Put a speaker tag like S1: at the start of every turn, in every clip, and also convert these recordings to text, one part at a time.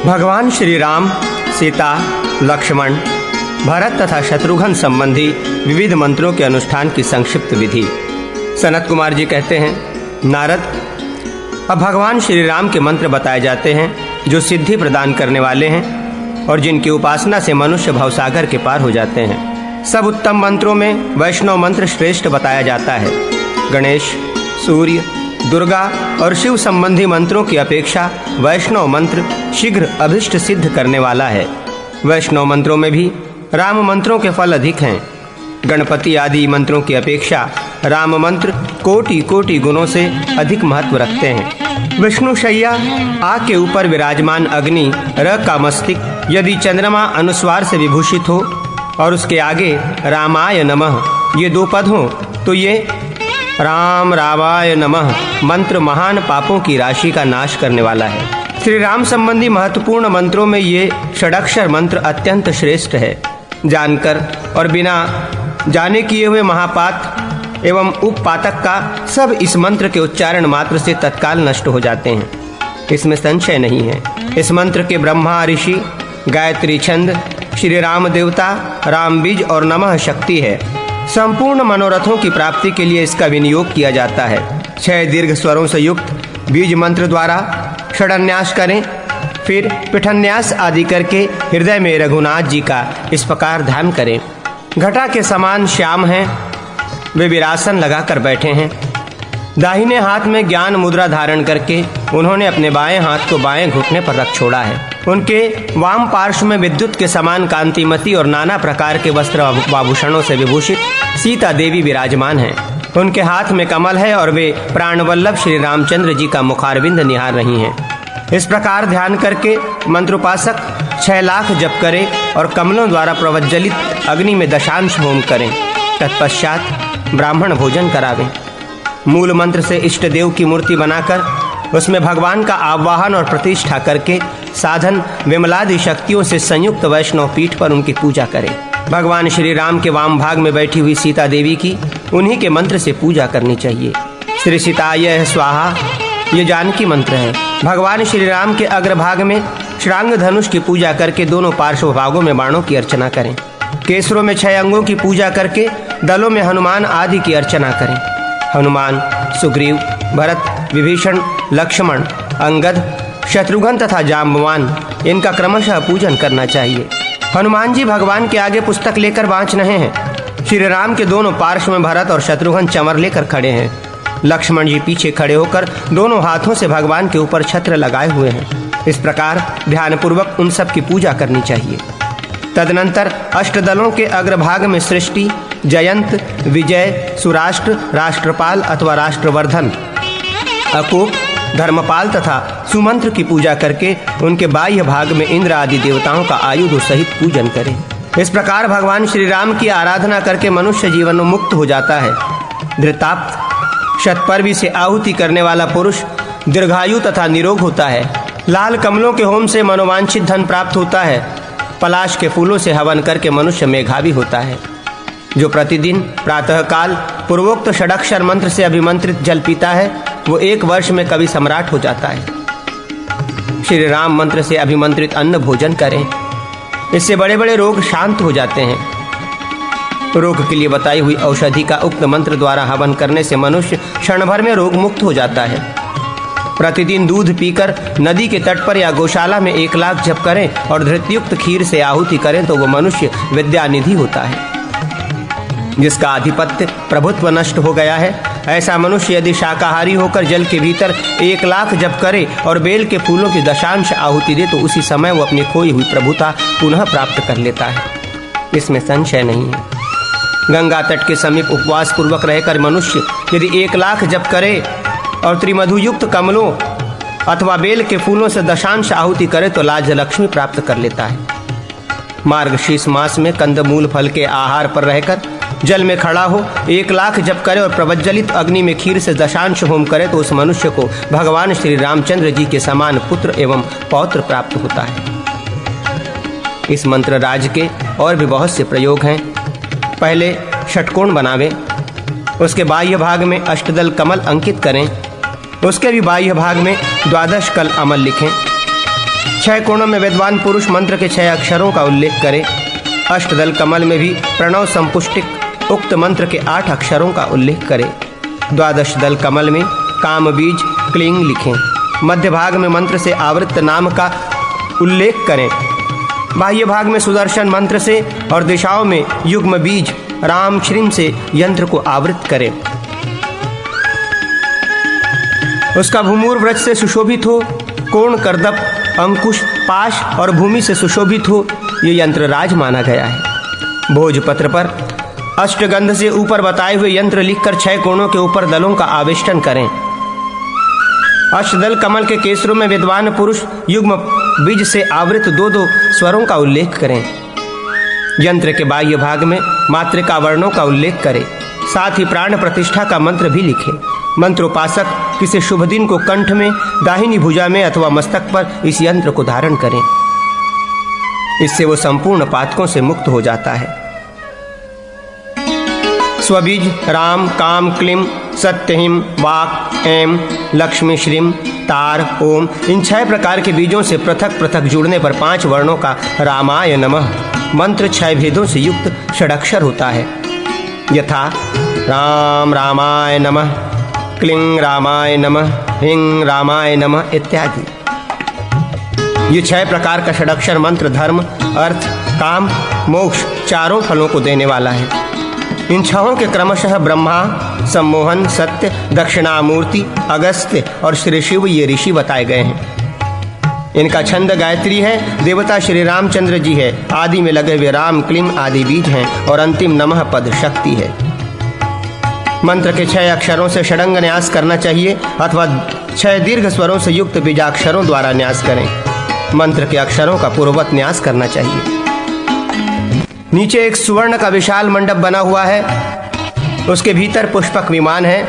S1: भगवान श्री राम, सीता, लक्ष्मण, भरत तथा शत्रुघ्न संबंधी विविध मंत्रों के अनुष्ठान की संक्षिप्त विधि। सनत कुमार जी कहते हैं, नारद, अब भगवान श्री राम के मंत्र बताए जाते हैं जो सिद्धि प्रदान करने वाले हैं और जिनकी उपासना से मनुष्य भवसागर के पार हो जाते हैं। सब उत्तम मंत्रों में वैष्णव मंत्र श्रेष्ठ बताया जाता है। गणेश, सूर्य, दुर्गा और शिव संबंधी मंत्रों की अपेक्षा वैष्णव मंत्र शीघ्र अभिष्ट सिद्ध करने वाला है। वैष्णव मंत्रों में भी राम मंत्रों के फल अधिक हैं। गणपति आदि मंत्रों की अपेक्षा राम मंत्र कोटि कोटि गुणों से अधिक महत्व रखते हैं। विष्णु शैया, आ के ऊपर विराजमान अग्नि, र का मस्तिष्क यदि चंद्रमा अनुस्वार से विभूषित हो और उसके आगे रामाय नमः ये दो पद हों तो ये राम रामाय नमः मंत्र महान पापों की राशि का नाश करने वाला है। श्री राम संबंधी महत्वपूर्ण मंत्रों में ये षडक्षर मंत्र अत्यंत श्रेष्ठ है। जानकर और बिना जाने किए हुए महापात एवं उपपातक का सब इस मंत्र के उच्चारण मात्र से तत्काल नष्ट हो जाते हैं, इसमें संशय नहीं है। इस मंत्र के ब्रह्मा ऋषि, गायत्री छंद, श्री राम देवता, राम बीज और नमः शक्ति है। संपूर्ण मनोरथों की प्राप्ति के लिए इसका विनियोग किया जाता है। 6 दीर्घ स्वरों से युक्त बीज मंत्र द्वारा षडन्यास करें, फिर पिठन्यास आदि करके हृदय में रघुनाथ जी का इस प्रकार ध्यान करें। घटा के समान श्याम हैं, वे विरासन लगाकर बैठे हैं। दाहिने हाथ में ज्ञान मुद्रा धारण करके उन्होंने अपने बाएं हाथ को बाएं घुटने पर रख छोड़ा है। उनके वाम पार्श्व में विद्युत के समान कांतिमती और नाना प्रकार के वस्त्र आभूषणों से विभूषित सीता देवी विराजमान हैं। उनके हाथ में कमल है और वे प्राणवल्लभ श्री रामचंद्र जी का मुखारविंद निहार रही हैं। इस प्रकार ध्यान करके मंत्रोपासक 6 लाख जप करें और कमलों द्वारा प्रवज्जलित अग्नि में दशांश होम करें। तत्पश्चात ब्राह्मण भोजन करावें। मूल मंत्र से इष्ट देव की मूर्ति बनाकर उसमें भगवान का आवाहन और प्रतिष्ठा करके साधन विमलादि शक्तियों से संयुक्त वैष्णव पीठ पर उनकी पूजा करें। भगवान श्री राम के वाम भाग में बैठी हुई सीता देवी की उन्हीं के मंत्र से पूजा करनी चाहिए। श्री सीताय स्वाहा ये जानकी मंत्र है। भगवान श्री राम के अग्रभाग में श्रांग धनुष की पूजा करके दोनों पार्श्व भागों में बाणों की अर्चना करें। केसरों में 6 अंगों की पूजा करके दलों में हनुमान आदि की अर्चना करें। हनुमान, सुग्रीव, भरत, विभीषण, लक्ष्मण, अंगद, शत्रुघ्न तथा जाम्बवान इनका क्रमशः पूजन करना चाहिए। हनुमान जी भगवान के आगे पुस्तक लेकर बाँच रहे हैं। श्री राम के दोनों पार्श्व में भरत और शत्रुघ्न चमर लेकर खड़े हैं। लक्ष्मण जी पीछे खड़े होकर दोनों हाथों से भगवान के ऊपर छत्र लगाए हुए हैं। इस प्रकार ध्यानपूर्वक उन सब की पूजा करनी चाहिए। तदनंतर अष्टदलों के अग्रभाग में सृष्टि, जयंत, विजय, सुराष्ट्र, राष्ट्रपाल अथवा राष्ट्रवर्धन, अकूप, धर्मपाल तथा सुमंत्र की पूजा करके उनके बाह्य भाग में इंद्र आदि देवताओं का आयुध सहित पूजन करें। इस प्रकार भगवान श्री राम की आराधना करके मनुष्य जीवन मुक्त हो जाता है। धृताप्त, शतपर्वी से आहुति करने वाला पुरुष दीर्घायु तथा निरोग होता है। लाल कमलों के होम से मनोवांछित धन प्राप्त होता है। पलाश के फूलों से हवन करके मनुष्य मेधावी होता है। जो प्रतिदिन प्रातःकाल पूर्वोक्त षडक्षर मंत्र से अभिमंत्रित जल पीता है वो 1 वर्ष में कवि सम्राट हो जाता है। श्री राम मंत्र से अभिमंत्रित अन्न भोजन करें, इससे बड़े बड़े रोग शांत हो जाते हैं। रोग के लिए बताई हुई औषधि का उक्त मंत्र द्वारा हवन करने से मनुष्य क्षण भर में रोग मुक्त हो जाता है। प्रतिदिन दूध पीकर नदी के तट पर या गौशाला में 1 लाख जप करें और धृतयुक्त खीर से आहुति करें तो वो मनुष्य विद्यानिधि होता है। जिसका आधिपत्य प्रभुत्व नष्ट हो गया है ऐसा मनुष्य यदि शाकाहारी होकर जल के भीतर 1 लाख जप करे और बेल के फूलों की दशांश आहुति दे तो उसी समय वो अपनी खोई हुई प्रभुता पुनः प्राप्त कर लेता है, इसमें संशय नहीं है। गंगा तट के समीप उपवास पूर्वक रहकर मनुष्य यदि 1 लाख जप करे और त्रिमधुयुक्त कमलों अथवा बेल के फूलों से दशांश आहुति करे तो लाज लक्ष्मी प्राप्त कर लेता है। मार्गशीर्ष मास में कंदमूल फल के आहार पर रहकर जल में खड़ा हो 1 लाख जप करे और प्रवज्जलित अग्नि में खीर से दशांश होम करे तो उस मनुष्य को भगवान श्री रामचंद्र जी के समान पुत्र एवं पौत्र प्राप्त होता है। इस मंत्र राज के और भी बहुत से प्रयोग हैं। पहले षटकोण बनावें, उसके बाह्य भाग में अष्टदल कमल अंकित करें, उसके भी बाह्य भाग में 12 कल अमल लिखें। छह कोणों में विद्वान पुरुष मंत्र के 6 अक्षरों का उल्लेख करे। अष्टदल कमल में भी प्रणव संपुष्टिक उक्त मंत्र के 8 अक्षरों का उल्लेख करे। द्वादश दल कमल में काम बीज क्लीं लिखें। मध्य भाग में मंत्र से आवृत नाम का उल्लेख करें। बाह्य भाग में सुदर्शन मंत्र से और दिशाओं में युग्म बीज राम श्रीम से यंत्र को आवृत करें। उसका भूमूर व्रज से सुशोभित हो, कोण करदप अंकुश पाश और भूमि से सुशोभित हो, ये यंत्र राज माना गया है। भोजपत्र पर अष्टगंध से ऊपर बताए हुए यंत्र लिखकर 6 कोणों के ऊपर दलों का आवेष्टन करें। अष्टदल कमल के केसरों में विद्वान पुरुष युग्म बीज से आवृत 2-2 स्वरों का उल्लेख करें। यंत्र के बाह्य भाग में मात्रिका वर्णों का उल्लेख करें। साथ ही प्राण प्रतिष्ठा का मंत्र भी लिखें। मंत्रोपासक किसी शुभ दिन को कंठ में, दाहिनी भुजा में अथवा मस्तक पर इस यंत्र को धारण करें। इससे वो संपूर्ण पातकों से मुक्त हो जाता है। स्वबीज राम काम क्लीं सत्यहिम वाक ऐं लक्ष्मी श्रीं तार ओम, इन 6 प्रकार के बीजों से पृथक पृथक जुड़ने पर 5 वर्णों का रामाय नमः मंत्र 6 भेदों से युक्त षडक्षर होता है। यथा राम रामाय नमः, क्लीं रामाय नमः, ह्रीं रामाय नमः इत्यादि। ये 6 प्रकार का षडक्षर मंत्र धर्म, अर्थ, काम, मोक्ष चारों फलों को देने वाला है। इन 6 के क्रमशः ब्रह्मा, सम्मोहन, सत्य, दक्षिणामूर्ति, अगस्त्य और श्री शिव ये ऋषि बताए गए हैं। इनका छंद गायत्री है। देवता श्री रामचंद्र जी है। आदि में लगे हुए राम क्लीं आदि बीज हैं और अंतिम नमः पद शक्ति है। मंत्र के 6 अक्षरों से षडंग न्यास करना चाहिए अथवा 6 दीर्घ स्वरों से युक्त बीजाक्षरों द्वारा न्यास करें। मंत्र के अक्षरों का पूर्ववत न्यास करना चाहिए। नीचे एक सुवर्ण का विशाल मंडप बना हुआ है। उसके भीतर पुष्पक विमान है।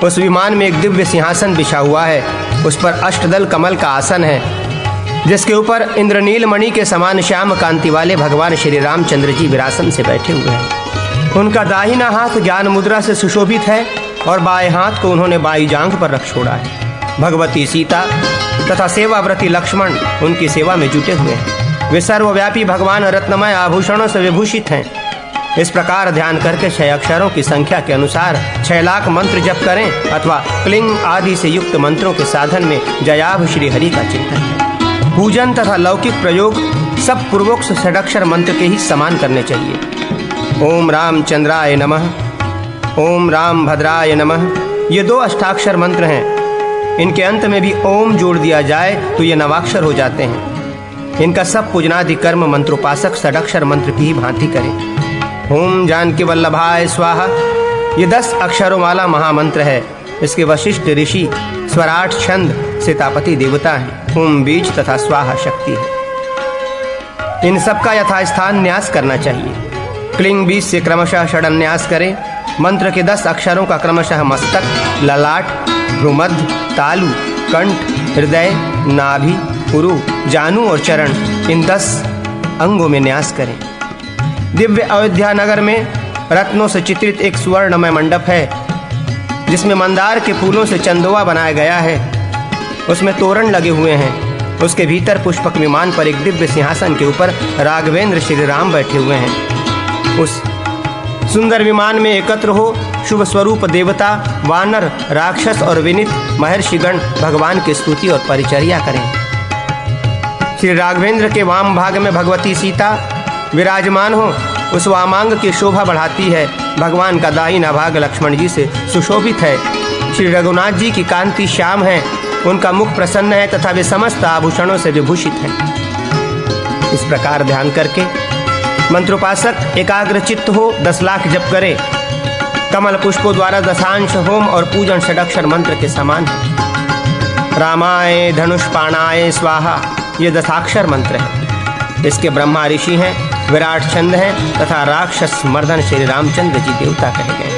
S1: उस विमान में एक दिव्य सिंहासन बिछा हुआ है। उस पर अष्टदल कमल का आसन है, जिसके ऊपर इंद्रनील मणि के समान श्याम कांति वाले भगवान श्री रामचंद्र जी विरासन से बैठे हुए हैं। उनका दाहिना हाथ ज्ञान मुद्रा से सुशोभित है और बाएं हाथ को उन्होंने बाई जांघ पर रख छोड़ा है। भगवती सीता तथा सेवाव्रती लक्ष्मण उनकी सेवा में जुटे हुए हैं। वे सर्वव्यापी भगवान रत्नमय आभूषणों से विभूषित हैं। इस प्रकार ध्यान करके 6 अक्षरों की संख्या के अनुसार 6 लाख मंत्र जप करें अथवा क्लीं आदि से युक्त मंत्रों के साधन में जयाभ श्री हरि का चिंतन करें। पूजन तथा लौकिक प्रयोग सब पूर्वोक्त षडक्षर मंत्र के ही समान करने चाहिए। ओम रामचंद्राय नमः, ओम राम भद्राय नमः, ये 2 अष्टाक्षर मंत्र हैं। इनके अंत में भी ओम जोड़ दिया जाए तो ये 9 अक्षर हो जाते हैं। इनका सब पूजनादि कर्म मंत्रोपासक षडक्षर मंत्र की ही भांति करें। ओम जानकी वल्लभाय स्वाहा ये 10 अक्षरों वाला महामंत्र है। इसके वशिष्ठ ऋषि स्वराट छंद सीतापति देवता हैं। ओम बीज तथा स्वाहा शक्ति है। इन सब का यथास्थान न्यास करना चाहिए। क्लीं बीज से क्रमशः षडन्यास करें। मंत्र के 10 अक्षरों का क्रमशः मस्तक, ललाट, भ्रूमध्य, तालु, कंठ, हृदय, नाभि, पुरु, जानु और चरण इन 10 अंगों में न्यास करें। दिव्य अयोध्या नगर में रत्नों से चित्रित एक सुवर्णमय मंडप है, जिसमें मंदार के फूलों से चंदोवा बनाया गया है। उसमें तोरण लगे हुए हैं। उसके भीतर पुष्पक विमान पर एक दिव्य सिंहासन के ऊपर राघवेंद्र श्री राम बैठे हुए हैं। उस सुंदर विमान में एकत्र हो शुभ स्वरूप देवता, वानर, राक्षस और विनीत महर्षिगण भगवान की स्तुति और परिचर्या करें। श्री राघवेंद्र के वाम भाग में भगवती सीता विराजमान हो। उस वामांग की शोभा बढ़ाती है। भगवान का दाहिना भाग लक्ष्मण जी से सुशोभित है। श्री रघुनाथ जी की कांति श्याम है। उनका मुख प्रसन्न है तथा वे समस्त आभूषणों से विभूषित हैं। इस प्रकार ध्यान करके मंत्रोपासक एकाग्र चित्त हो 10 लाख जप करे। कमल पुष्पों द्वारा दशांश होम और पूजन षडक्षर मंत्र के समान है। रामाय धनुष्पाणाय स्वाहा ये 10 मंत्र है। इसके ब्रह्मा ऋषि हैं, विराट छंद है तथा राक्षस मर्दन श्री रामचंद्र जी देवता कहे गए।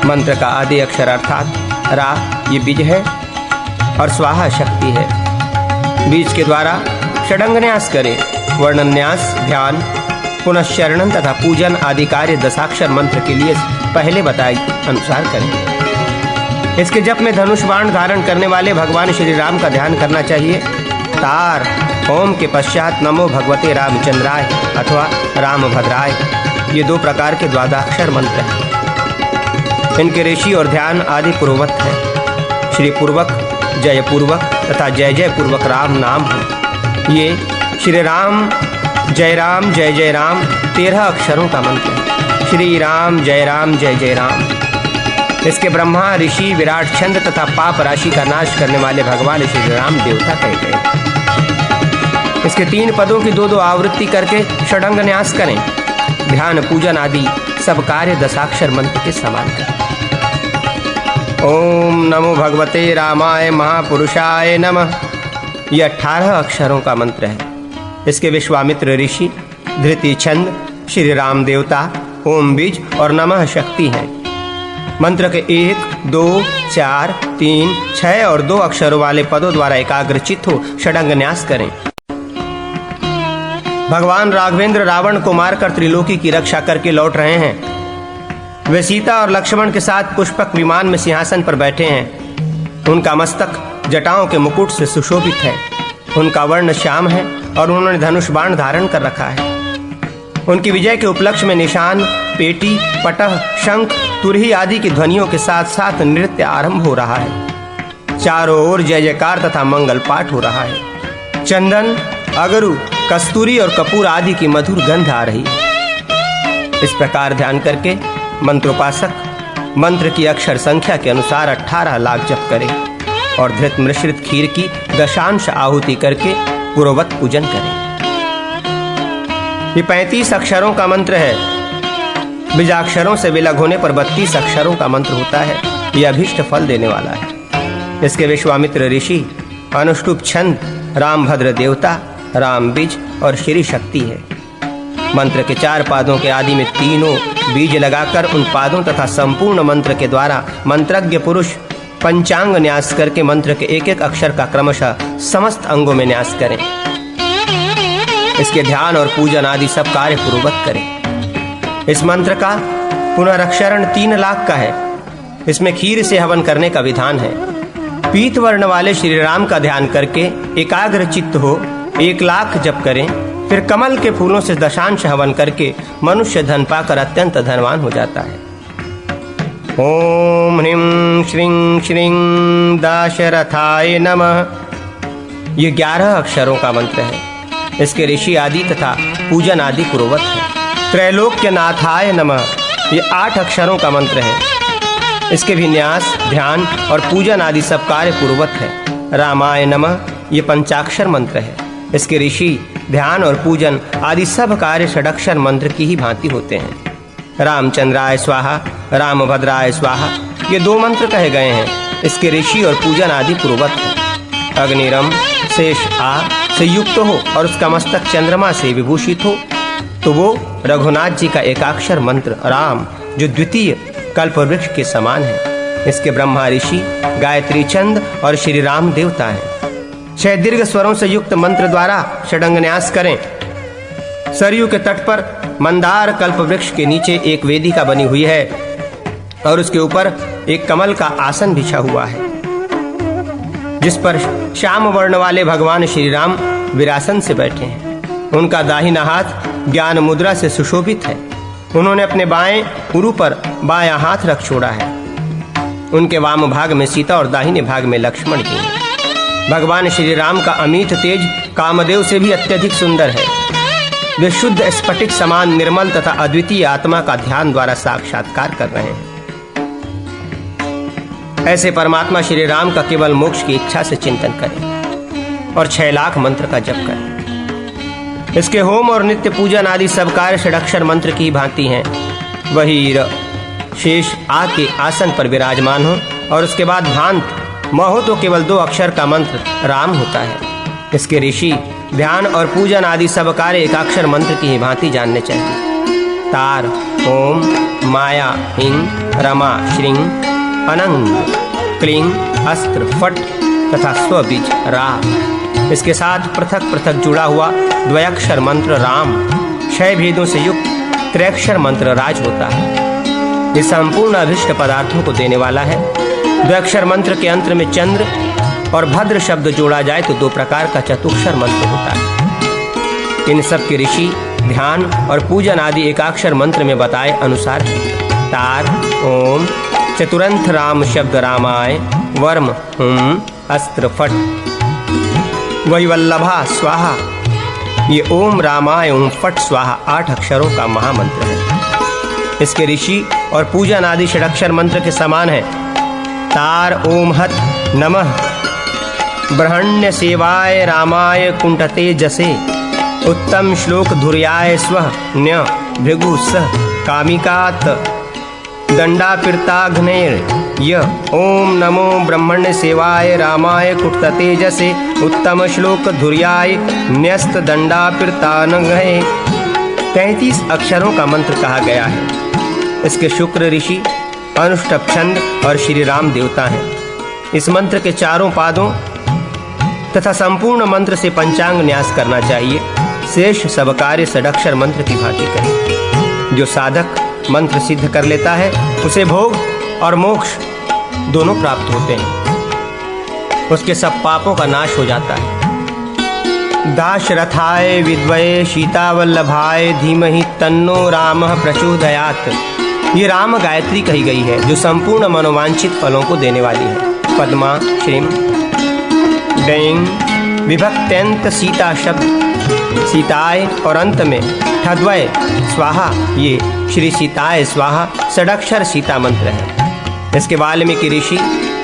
S1: मंत्र का आदि अक्षर अर्थात रा ये बीज है और स्वाहा शक्ति है। बीज के द्वारा षडंगन्यास करें। वर्णन्यास, ध्यान, पुनश्चरणन तथा पूजन आदि कार्य 10 मंत्र के लिए पहले बताए अनुसार करें। इसके जप में धनुष बाण धारण करने वाले भगवान श्री राम का ध्यान करना चाहिए। तार ओम के पश्चात नमो भगवते रामचंद्राय अथवा रामभद्राय, ये 2 प्रकार के द्वादशाक्षर मंत्र हैं। इनके ऋषि और ध्यान आदि पूर्ववत है। श्री पूर्वक, जय पूर्वक तथा जय जय पूर्वक राम नाम है। ये श्री राम जय राम 13 अक्षरों का मंत्र है। श्री राम जय जय राम। इसके ब्रह्मा ऋषि विराट छंद तथा पाप राशि का नाश करने वाले भगवान श्री राम देवता कहे गए। इसके 3 पदों की 2-2 आवृत्ति करके षडंग न्यास करें। ध्यान पूजन आदि सब कार्य दशाक्षर मंत्र के समान करें। ओम नमो भगवते रामाय महापुरुषाय नमः, यह 18 अक्षरों का मंत्र है। इसके विश्वामित्र ऋषि, धृति छंद, श्री राम देवता, ओम बीज और नमः शक्ति हैं। मंत्र के 1, 2, 4, 3, 6 और 2 अक्षरों वाले पदों द्वारा एकाग्रचित्त हो षडंग न्यास करें। भगवान राघवेंद्र रावण को मारकर त्रिलोकी की रक्षा करके लौट रहे हैं। वे सीता और लक्ष्मण के साथ पुष्पक विमान में सिंहासन पर बैठे हैं। उनका मस्तक जटाओं के मुकुट से सुशोभित है। उनका वर्ण श्याम है और उन्होंने धनुष बाण धारण कर रखा है। उनकी विजय के उपलक्ष्य में निशान, पेटी, पटह, शंख, तुरही आदि की ध्वनियों के साथ साथ नृत्य आरंभ हो रहा है। चारों ओर जय जयकार तथा मंगल पाठ हो रहा है। चंदन, अगरू, कस्तूरी और कपूर आदि की मधुर गंध आ रही है। इस प्रकार ध्यान करके मंत्रोपासक मंत्र की अक्षर संख्या के अनुसार 18 लाख जप करे और धृत मिश्रित खीर की दशांश आहुति करके पूर्ववत पूजन करें। ये 35 अक्षरों का मंत्र है। बीजाक्षरों से विलग होने पर 32 अक्षरों का मंत्र होता है। यह अभीष्ट फल देने वाला है। इसके विश्वामित्र ऋषि, अनुष्टुप छंद, रामभद्र देवता, राम बीज और श्री शक्ति है। मंत्र के 4 पादों के आदि में तीनों बीज लगाकर उन पादों तथा संपूर्ण मंत्र के द्वारा मंत्रज्ञ पुरुष पंचांग न्यास करके मंत्र के 1-1 अक्षर का क्रमशः समस्त अंगों में न्यास करें। इसके ध्यान और पूजन आदि सब कार्य पूर्ववत करें। इस मंत्र का पुनरक्षरण 3 लाख का है। इसमें खीर से हवन करने का विधान है। पीत वर्ण वाले श्री राम का ध्यान करके एकाग्र चित्त हो 1 लाख जप करें। फिर कमल के फूलों से दशांश हवन करके मनुष्य धन पाकर अत्यंत धनवान हो जाता है। ओम ह्रीं श्रीं श्रीं दाशरथाय नमः, ये 11 अक्षरों का मंत्र है। इसके ऋषि आदि तथा पूजन आदि पूर्ववत है। त्रैलोक्य नाथाय नमः, ये 8 अक्षरों का मंत्र है। इसके भी न्यास, ध्यान और पूजन आदि सब कार्य पूर्ववत है। रामाय नमः, ये 5 मंत्र है। इसके ऋषि, ध्यान और पूजन आदि सब कार्य षडक्षर मंत्र की ही भांति होते हैं। रामचंद्राय स्वाहा, रामभद्राय स्वाहा, ये 2 मंत्र कहे गए हैं। इसके ऋषि और पूजन आदि पूर्ववत है। अग्निरम शेष आ से युक्त हो और उसका मस्तक चंद्रमा से विभूषित हो तो वो रघुनाथ जी का एकाक्षर मंत्र राम, जो द्वितीय कल्प वृक्ष के समान है। इसके ब्रह्मा ऋषि, गायत्री छंद और श्री राम देवता हैं। 6 दीर्घ स्वरों से युक्त मंत्र द्वारा षडंग न्यास करें। सरयू के तट पर मंदार कल्प वृक्ष के नीचे एक वेदिका बनी हुई है और उसके ऊपर एक कमल का आसन बिछा हुआ है, जिस पर श्याम वर्ण वाले भगवान श्री राम विरासन से बैठे हैं। उनका दाहिना हाथ ज्ञान मुद्रा से सुशोभित है। उन्होंने अपने बाएं उरु पर बायां हाथ रख छोड़ा है। उनके वाम भाग में सीता और दाहिने भाग में लक्ष्मण जी हैं। भगवान श्री राम का अमित तेज कामदेव से भी अत्यधिक सुंदर है। वे शुद्ध स्फटिक समान निर्मल तथा अद्वितीय आत्मा का ध्यान द्वारा साक्षात्कार कर रहे हैं। ऐसे परमात्मा श्री राम का केवल मोक्ष की इच्छा से चिंतन करें और 6 लाख मंत्र का जप करें। इसके होम और नित्य पूजन आदि सब कार्य षडक्षर मंत्र की भांति हैं। वही शेष आके आसन पर विराजमान हो और उसके बाद भांत म हो तो केवल 2 अक्षर का मंत्र राम होता है। इसके ऋषि, ध्यान और पूजन आदि सब कार्य एकाक्षर मंत्र की ही भांति जानने चाहिए। तार ओम, माया हिंग, रमा श्रीं, अनंग क्लीं, अस्त्र फट तथा स्वबीज रा। इसके साथ पृथक पृथक जुड़ा हुआ द्वयाक्षर मंत्र राम, 6 भेदों से युक्त त्रैक्षर मंत्र राज होता है। ये संपूर्ण अभिष्ट पदार्थों को देने वाला है। द्वयाक्षर मंत्र के अंत में चंद्र, और भद्र शब्द जोड़ा जाए तो 2 प्रकार का चतुक्षर मंत्र होता है। इन सब के ऋषि ध्यान और पूजन आदि एकाक्षर मंत्र में बताए अनुसार तार ओम, चतुरंथ राम शब्द रामाय, वर्म अस्त्र फट, वैवल्लभा स्वाहा। ये ओम रामाय ओम फट स्वाहा 8 अक्षरों का महामंत्र है। इसके ऋषि और पूजन आदि षडक्षर मंत्र के समान है। तार ओम हत नमः ब्रह्मण्य सेवाय रामाय कुंठते जसे, उत्तम श्लोक धुर्याय स्वः न्य भृगु सह कामिकात दंडापिर्ताघ्नेर य। ओम नमो ब्रह्मण्य सेवाय रामाय कुटते जसे, उत्तम श्लोक धुर्याय न्यस्त दंडापिर्तानघ्ने। 33 अक्षरों का मंत्र कहा गया है। इसके शुक्र ऋषि, अनुष्टभ छंद और श्री राम देवता हैं। इस मंत्र के चारों पादों तथा संपूर्ण मंत्र से पंचांग न्यास करना चाहिए। शेष सब कार्य षडक्षर मंत्र की भांति करें। जो साधक मंत्र सिद्ध कर लेता है उसे भोग और मोक्ष दोनों प्राप्त होते हैं। उसके सब पापों का नाश हो जाता है। दाशरथाय विद्वये सीतावल्लभाय धीमहि तन्नो रामः प्रचोदयात्। ये राम गायत्री कही गई है जो संपूर्ण मनोवांछित फलों को देने वाली है। पद्मा श्रीम डैंग विभक्त्यंत सीता शब्द सीताय और अंत में ठद्वय स्वाहा, ये श्री सीताय स्वाहा षडक्षर सीता मंत्र है। इसके वाल्मीकि ऋषि,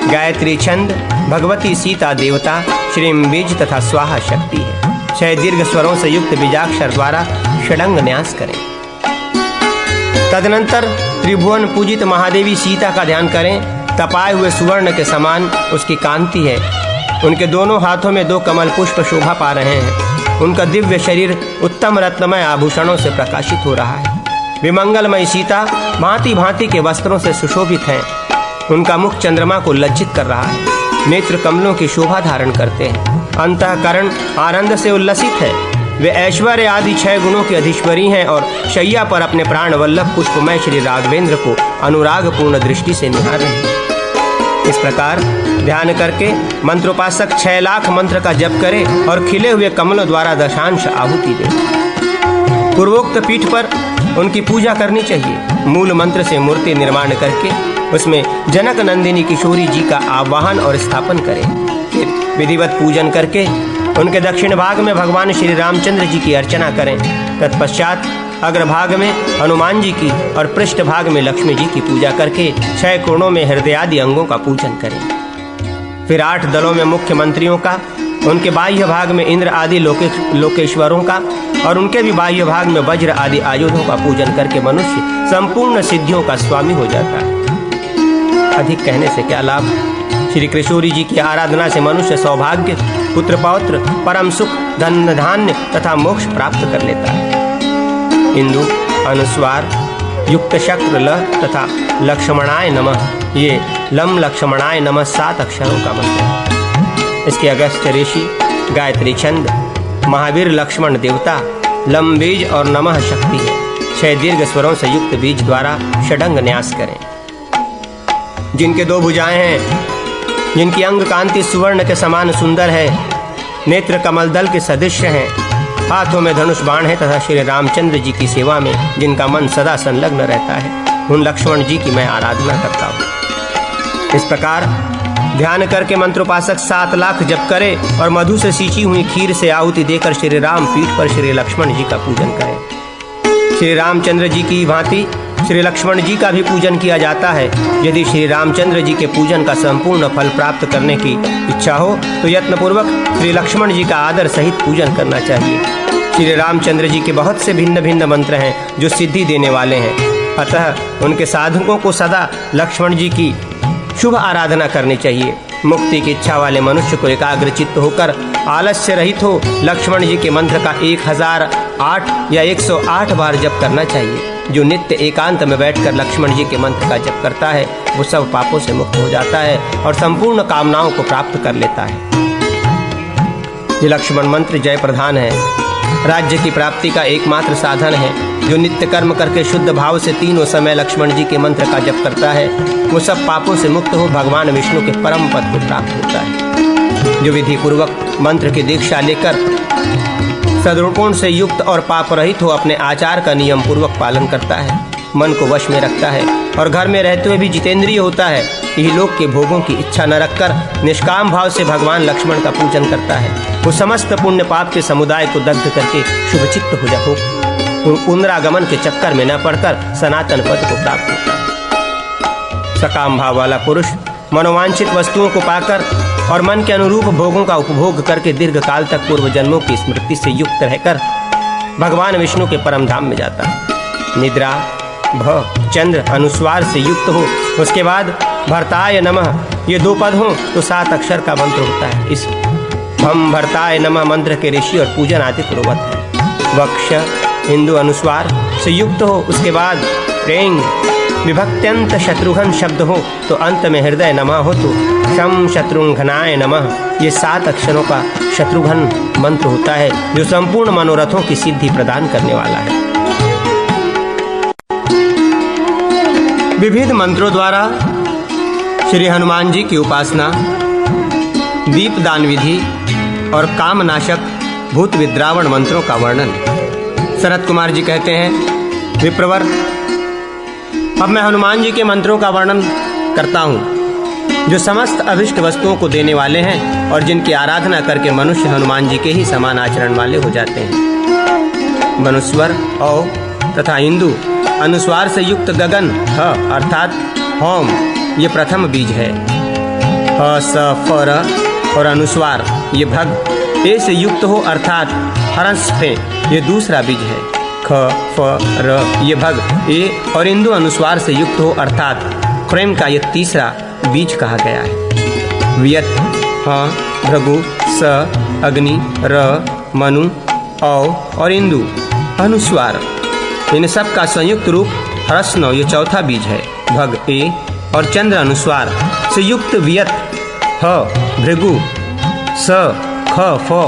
S1: गायत्री छंद, भगवती सीता देवता, श्रीम बीज तथा स्वाहा शक्ति है। 6 दीर्घ स्वरों से युक्त बीजाक्षर द्वारा षडंग न्यास करें। तदनंतर त्रिभुवन पूजित महादेवी सीता का ध्यान करें। तपाए हुए सुवर्ण के समान उसकी कांति है। उनके दोनों हाथों में 2 कमल पुष्प शोभा पा रहे हैं। उनका दिव्य शरीर उत्तम रत्नमय आभूषणों से प्रकाशित हो रहा है। विमंगलमय सीता भांति भांति के वस्त्रों से सुशोभित हैं। उनका मुख चंद्रमा को लज्जित कर रहा है। नेत्र कमलों की शोभा धारण करते हैं। अंतःकरण आनंद से उल्लसित है। वे ऐश्वर्य आदि 6 गुणों की अधीश्वरी हैं और शैया पर अपने प्राण वल्लभ पुष्पमय श्री राघवेंद्र को अनुरागपूर्ण दृष्टि से निहार रहे हैं। इस प्रकार ध्यान करके मंत्रोपासक 6 लाख मंत्र का जप करे और खिले हुए कमलों द्वारा दशांश आहुति दे। पूर्वोक्त पीठ पर उनकी पूजा करनी चाहिए। मूल मंत्र से मूर्ति निर्माण करके उसमें जनक नंदिनी किशोरी जी का आवाहन और स्थापन करें। फिर विधिवत पूजन करके उनके दक्षिण भाग में भगवान श्री रामचंद्र जी की अर्चना करें। तत्पश्चात अग्रभाग में हनुमान जी की और पृष्ठ भाग में लक्ष्मी जी की पूजा करके 6 कोणों में हृदय आदि अंगों का पूजन करें। फिर 8 दलों में मुख्य मंत्रियों का, उनके बाह्य भाग में इंद्र आदि लोकेश्वरों का और उनके भी बाह्य भाग में वज्र आदि आयुधों का पूजन करके मनुष्य संपूर्ण सिद्धियों का स्वामी हो जाता है। अधिक कहने से क्या लाभ। श्री किशोरी जी की आराधना से मनुष्य सौभाग्य, पुत्र पौत्र, परम सुख, धन धान्य तथा मोक्ष प्राप्त कर लेता है। इंदु, अनुस्वार युक्त शक्र ल तथा लक्ष्मणाय नमः, ये लम लक्ष्मणाय नमः 7 अक्षरों का मंत्र है। इसके अगस्त्य ऋषि, गायत्री छंद, महावीर लक्ष्मण देवता, लम बीज और नमः शक्ति है। 6 दीर्घ स्वरों से युक्त बीज द्वारा षडंग न्यास करें। जिनके 2 भुजाएं हैं, जिनकी अंग कांति सुवर्ण के समान सुंदर है, नेत्र कमल दल के सदृश हैं, हाथों में धनुष बाण है तथा श्री रामचंद्र जी की सेवा में जिनका मन सदा संलग्न रहता है, उन लक्ष्मण जी की मैं आराधना करता हूँ। इस प्रकार ध्यान करके मंत्रोपासक 7 लाख जप करे और मधु से सींची हुई खीर से आहुति देकर श्री राम पीठ पर श्री लक्ष्मण जी का पूजन करें। श्री रामचंद्र जी की भांति श्री लक्ष्मण जी का भी पूजन किया जाता है। यदि श्री रामचंद्र जी के पूजन का संपूर्ण फल प्राप्त करने की इच्छा हो तो यत्नपूर्वक श्री लक्ष्मण जी का आदर सहित पूजन करना चाहिए। श्री रामचंद्र जी के बहुत से भिन्न भिन्न मंत्र हैं जो सिद्धि देने वाले हैं। अतः उनके साधकों को सदा लक्ष्मण जी की शुभ आराधना करनी चाहिए। मुक्ति की इच्छा वाले मनुष्य को एकाग्रचित्त होकर आलस्य रहित हो लक्ष्मण जी के मंत्र का 1008 या 108 बार जप करना चाहिए। जो नित्य एकांत में बैठकर लक्ष्मण जी के मंत्र का जप करता है वो सब पापों से मुक्त हो जाता है और संपूर्ण कामनाओं को प्राप्त कर लेता है। ये लक्ष्मण मंत्र जय प्रधान है, राज्य की प्राप्ति का एकमात्र साधन है। जो नित्य कर्म करके शुद्ध भाव से तीनों समय लक्ष्मण जी के मंत्र का जप करता है वो सब पापों से मुक्त हो भगवान विष्णु के परम पद को प्राप्त होता है। जो विधि पूर्वक मंत्र की दीक्षा लेकर सद्गुण से युक्त और पाप रहित हो अपने आचार का नियम पूर्वक पालन करता है, मन को वश में रखता है और घर में रहते हुए भी जितेंद्रिय होता है, यही लोक के भोगों की इच्छा न रखकर निष्काम भाव से भगवान लक्ष्मण का पूजन करता है, वो समस्त पुण्य पाप के समुदाय को दग्ध करके शुभचित्त हो जाओ, पुनरागमन के चक्कर में न पड़कर सनातन पद को प्राप्त होता है। सकाम भाव वाला पुरुष मनोवांछित वस्तुओं को पाकर और मन के अनुरूप भोगों का उपभोग करके दीर्घ काल तक पूर्व जन्मों की स्मृति से युक्त रहकर भगवान विष्णु के परम धाम में जाता है। निद्रा भ चंद्र अनुस्वार से युक्त हो, उसके बाद भर्ताय नमः ये 2 पद हो तो 7 अक्षर का मंत्र होता है। इस भम भर्ताय नमः मंत्र के ऋषि और पूजन आदि प्रोवत है। वक्ष हिंदू अनुस्वार से युक्त हो, उसके बाद प्रेंग विभक्त्यंत शत्रुघ्न शब्द हो तो अंत में हृदय नमः हो तो शम शत्रुघ्नाय नमः ये 7 अक्षरों का शत्रुघ्न मंत्र होता है, जो संपूर्ण मनोरथों की सिद्धि प्रदान करने वाला है। विविध मंत्रों द्वारा श्री हनुमान जी की उपासना, दीपदान विधि और कामनाशक भूत विद्रावण मंत्रों का वर्णन। सनत कुमार जी कहते हैं, विप्रवर अब मैं हनुमान जी के मंत्रों का वर्णन करता हूँ, जो समस्त अभिष्ट वस्तुओं को देने वाले हैं और जिनकी आराधना करके मनुष्य हनुमान जी के ही समान आचरण वाले हो जाते हैं। मनुस्वर औ तथा हिंदू अनुस्वार से युक्त गगन ह अर्थात होम ये प्रथम बीज है। ह स फ र और अनुस्वार ये भग ए से युक्त हो अर्थात हरस फे ये दूसरा बीज है। ख फ र ये भग ए और इंदु अनुस्वार से युक्त हो अर्थात प्रेम का ये तीसरा बीज कहा गया है। वियत ह भृगु स अग्नि र मनु औ और इंदु अनुस्वार इन सब का संयुक्त रूप हरस्नव ये चौथा बीज है। भग ए और चंद्र अनुस्वार से युक्त वियत ह भृगु स ख फ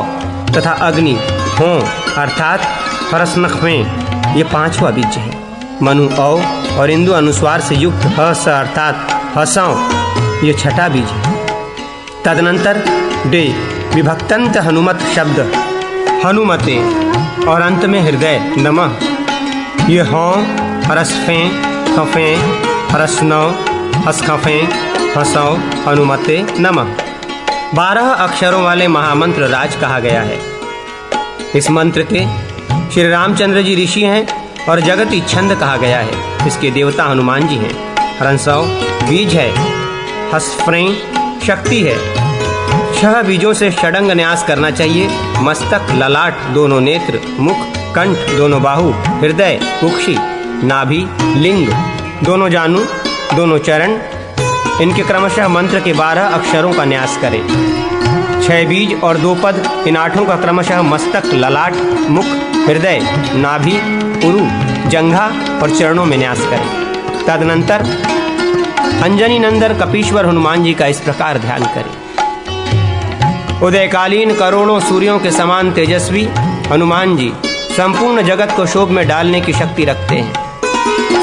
S1: तथा अग्नि हो अर्थात हरस्नख में ये 5वां बीज है। मनु औ और इंदु अनुस्वार से युक्त ह स अर्थात हसौ ये 6ठा बीज है। तदनंतर डे विभक्तंत हनुमत शब्द हनुमते और अंत में हृदय नमः ये हों हरस्फे खफे हरस्नौ हसखफे हसौ हनुमते नमः 12 अक्षरों वाले महामंत्र राज कहा गया है। इस मंत्र के श्री रामचंद्र जी ऋषि हैं और जगत छंद कहा गया है। इसके देवता हनुमान जी हैं। हरसौ बीज है, हस्फ्रें शक्ति है। 6 बीजों से षडंग न्यास करना चाहिए। मस्तक, ललाट, दोनों नेत्र, मुख, कंठ, दोनों बाहु, हृदय, कुक्षी, नाभि, लिंग, दोनों जानू, दोनों चरण, इनके क्रमशः मंत्र के 12 अक्षरों का न्यास करें। 6 बीज और 2 पद इन 8 का क्रमशः मस्तक, ललाट, मुख, हृदय, नाभि, उरु, जंघा और चरणों में न्यास करें। तदनंतर अंजनी नंदन कपीश्वर हनुमान जी का इस प्रकार ध्यान करें। उदयकालीन करोड़ों सूर्यों के समान तेजस्वी हनुमान जी संपूर्ण जगत को शोभ में डालने की शक्ति रखते हैं।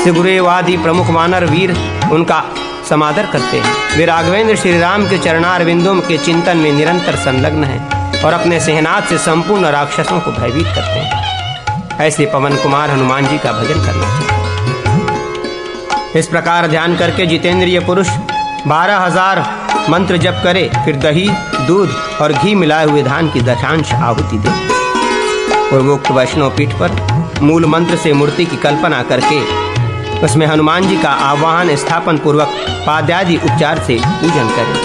S1: सिगुरेवादी प्रमुख वानर वीर उनका समादर करते हैं। वे राघवेंद्र श्री राम के चरणारविंदों के चिंतन में निरंतर संलग्न हैं और अपने सेहनाद से संपूर्ण राक्षसों को भयभीत करते हैं। ऐसे पवन कुमार हनुमान जी का भजन करना चाहिए। इस प्रकार ध्यान करके जितेंद्रिय पुरुष 12,000 मंत्र जप करे, फिर दही, दूध और घी मिलाए हुए धान की दशांश आहुति दे। पूर्वोक्त वैष्णव पीठ पर मूल मंत्र से मूर्ति की कल्पना करके उसमें हनुमान जी का आवाहन स्थापन पूर्वक पाद्यादि उपचार से पूजन करें।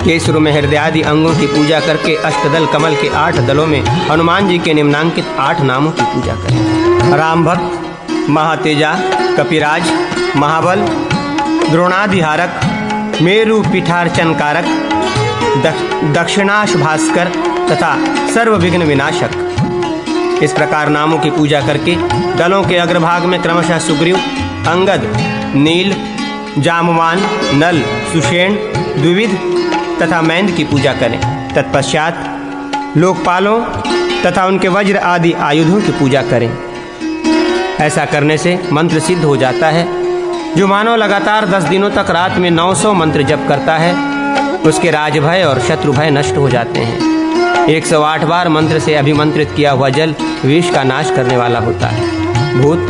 S1: केसरु में हृदयादि अंगों की पूजा करके अष्टदल कमल के 8 दलों में हनुमान जी के निम्नांकित 8 नामों की पूजा करें। राम भक्त, महातेजा, कपिराज, महाबल, द्रोणाधिहारक, मेरु पीठार्चन कारक, दक्षिणाश भास्कर तथा सर्व विघ्न विनाशक, इस प्रकार नामों की पूजा करके दलों के अग्रभाग में क्रमशः सुग्रीव, अंगद, नील, जामवान, नल, सुषेण, द्विविध तथा मैंद की पूजा करें। तत्पश्चात लोकपालों तथा उनके वज्र आदि आयुधों की पूजा करें। ऐसा करने से मंत्र सिद्ध हो जाता है। जो मानव लगातार 10 दिनों तक रात में 900 मंत्र जप करता है उसके राजभय और शत्रु भय नष्ट हो जाते हैं। 108 बार मंत्र से अभिमंत्रित किया हुआ जल विष का नाश करने वाला होता है। भूत,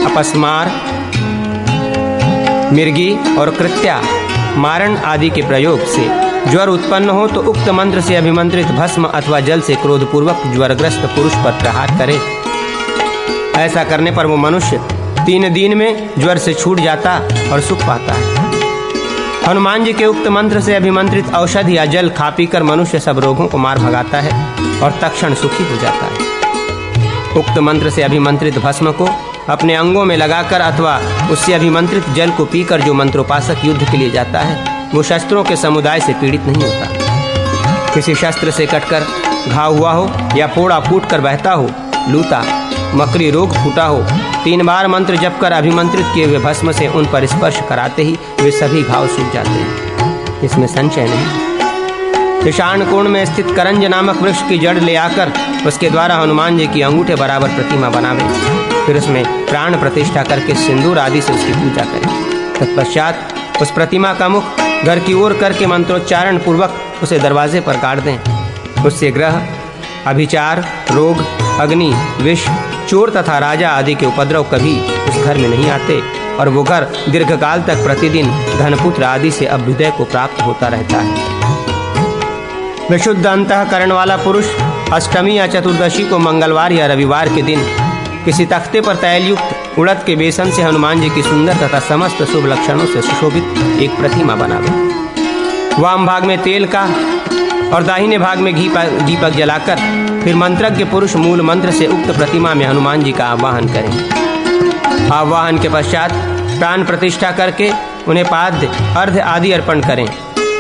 S1: अपस्मार, मिर्गी और कृत्या, मारण आदि के प्रयोग से ज्वर उत्पन्न हो तो उक्त मंत्र से अभिमंत्रित भस्म अथवा जल से क्रोधपूर्वक ज्वरग्रस्त पुरुष पर प्रहार करे। ऐसा करने पर वो मनुष्य 3 दिन में ज्वर से छूट जाता और सुख पाता है। हनुमान जी के उक्त मंत्र से अभिमंत्रित औषधि या जल खा पीकर मनुष्य सब रोगों को मार भगाता है और तत्क्षण सुखी हो जाता है। उक्त मंत्र से अभिमंत्रित भस्म को अपने अंगों में लगाकर अथवा उससे अभिमंत्रित जल को पीकर जो मंत्रोपासक युद्ध के लिए जाता है वो शस्त्रों के समुदाय से पीड़ित नहीं होता। किसी शस्त्र से कटकर घाव हुआ हो या फोड़ा फूट कर बहता हो, लूता, मकरी रोग फूटा हो, 3 बार मंत्र जप कर अभिमंत्रित किए हुए भस्म से उन पर स्पर्श कराते ही वे सभी घाव सूख जाते हैं। इसमें संशय नहीं। ईशान कोण में स्थित करंज नामक वृक्ष की जड़ ले आकर उसके द्वारा हनुमान जी की अंगूठे बराबर प्रतिमा बनावे, फिर उसमें प्राण प्रतिष्ठा करके सिंदूर आदि से उसकी पूजा करें। तत्पश्चात उस प्रतिमा का मुख घर की ओर करके मंत्रोच्चारण पूर्वक उसे दरवाजे पर गाड़ दें। उससे ग्रह, अभिचार, रोग, अग्नि, विष, चोर तथा राजा आदि के उपद्रव कभी उस घर में नहीं आते और वो घर दीर्घकाल तक प्रतिदिन धनपुत्र आदि से अभ्युदय को प्राप्त होता रहता है। विशुद्ध अंतःकरण वाला पुरुष अष्टमी या चतुर्दशी को मंगलवार या रविवार के दिन किसी तख्ते पर तैलयुक्त उड़द के बेसन से हनुमान जी की सुंदर तथा समस्त शुभ लक्षणों से सुशोभित एक प्रतिमा बनावे। वाम भाग में तेल का और दाहिने भाग में घी दीपक जलाकर फिर मंत्रज्ञ पुरुष मूल मंत्र से उक्त प्रतिमा में हनुमान जी का आवाहन करें। आवाहन के पश्चात प्राण प्रतिष्ठा करके उन्हें पाद्य, अर्घ्य आदि अर्पण करें।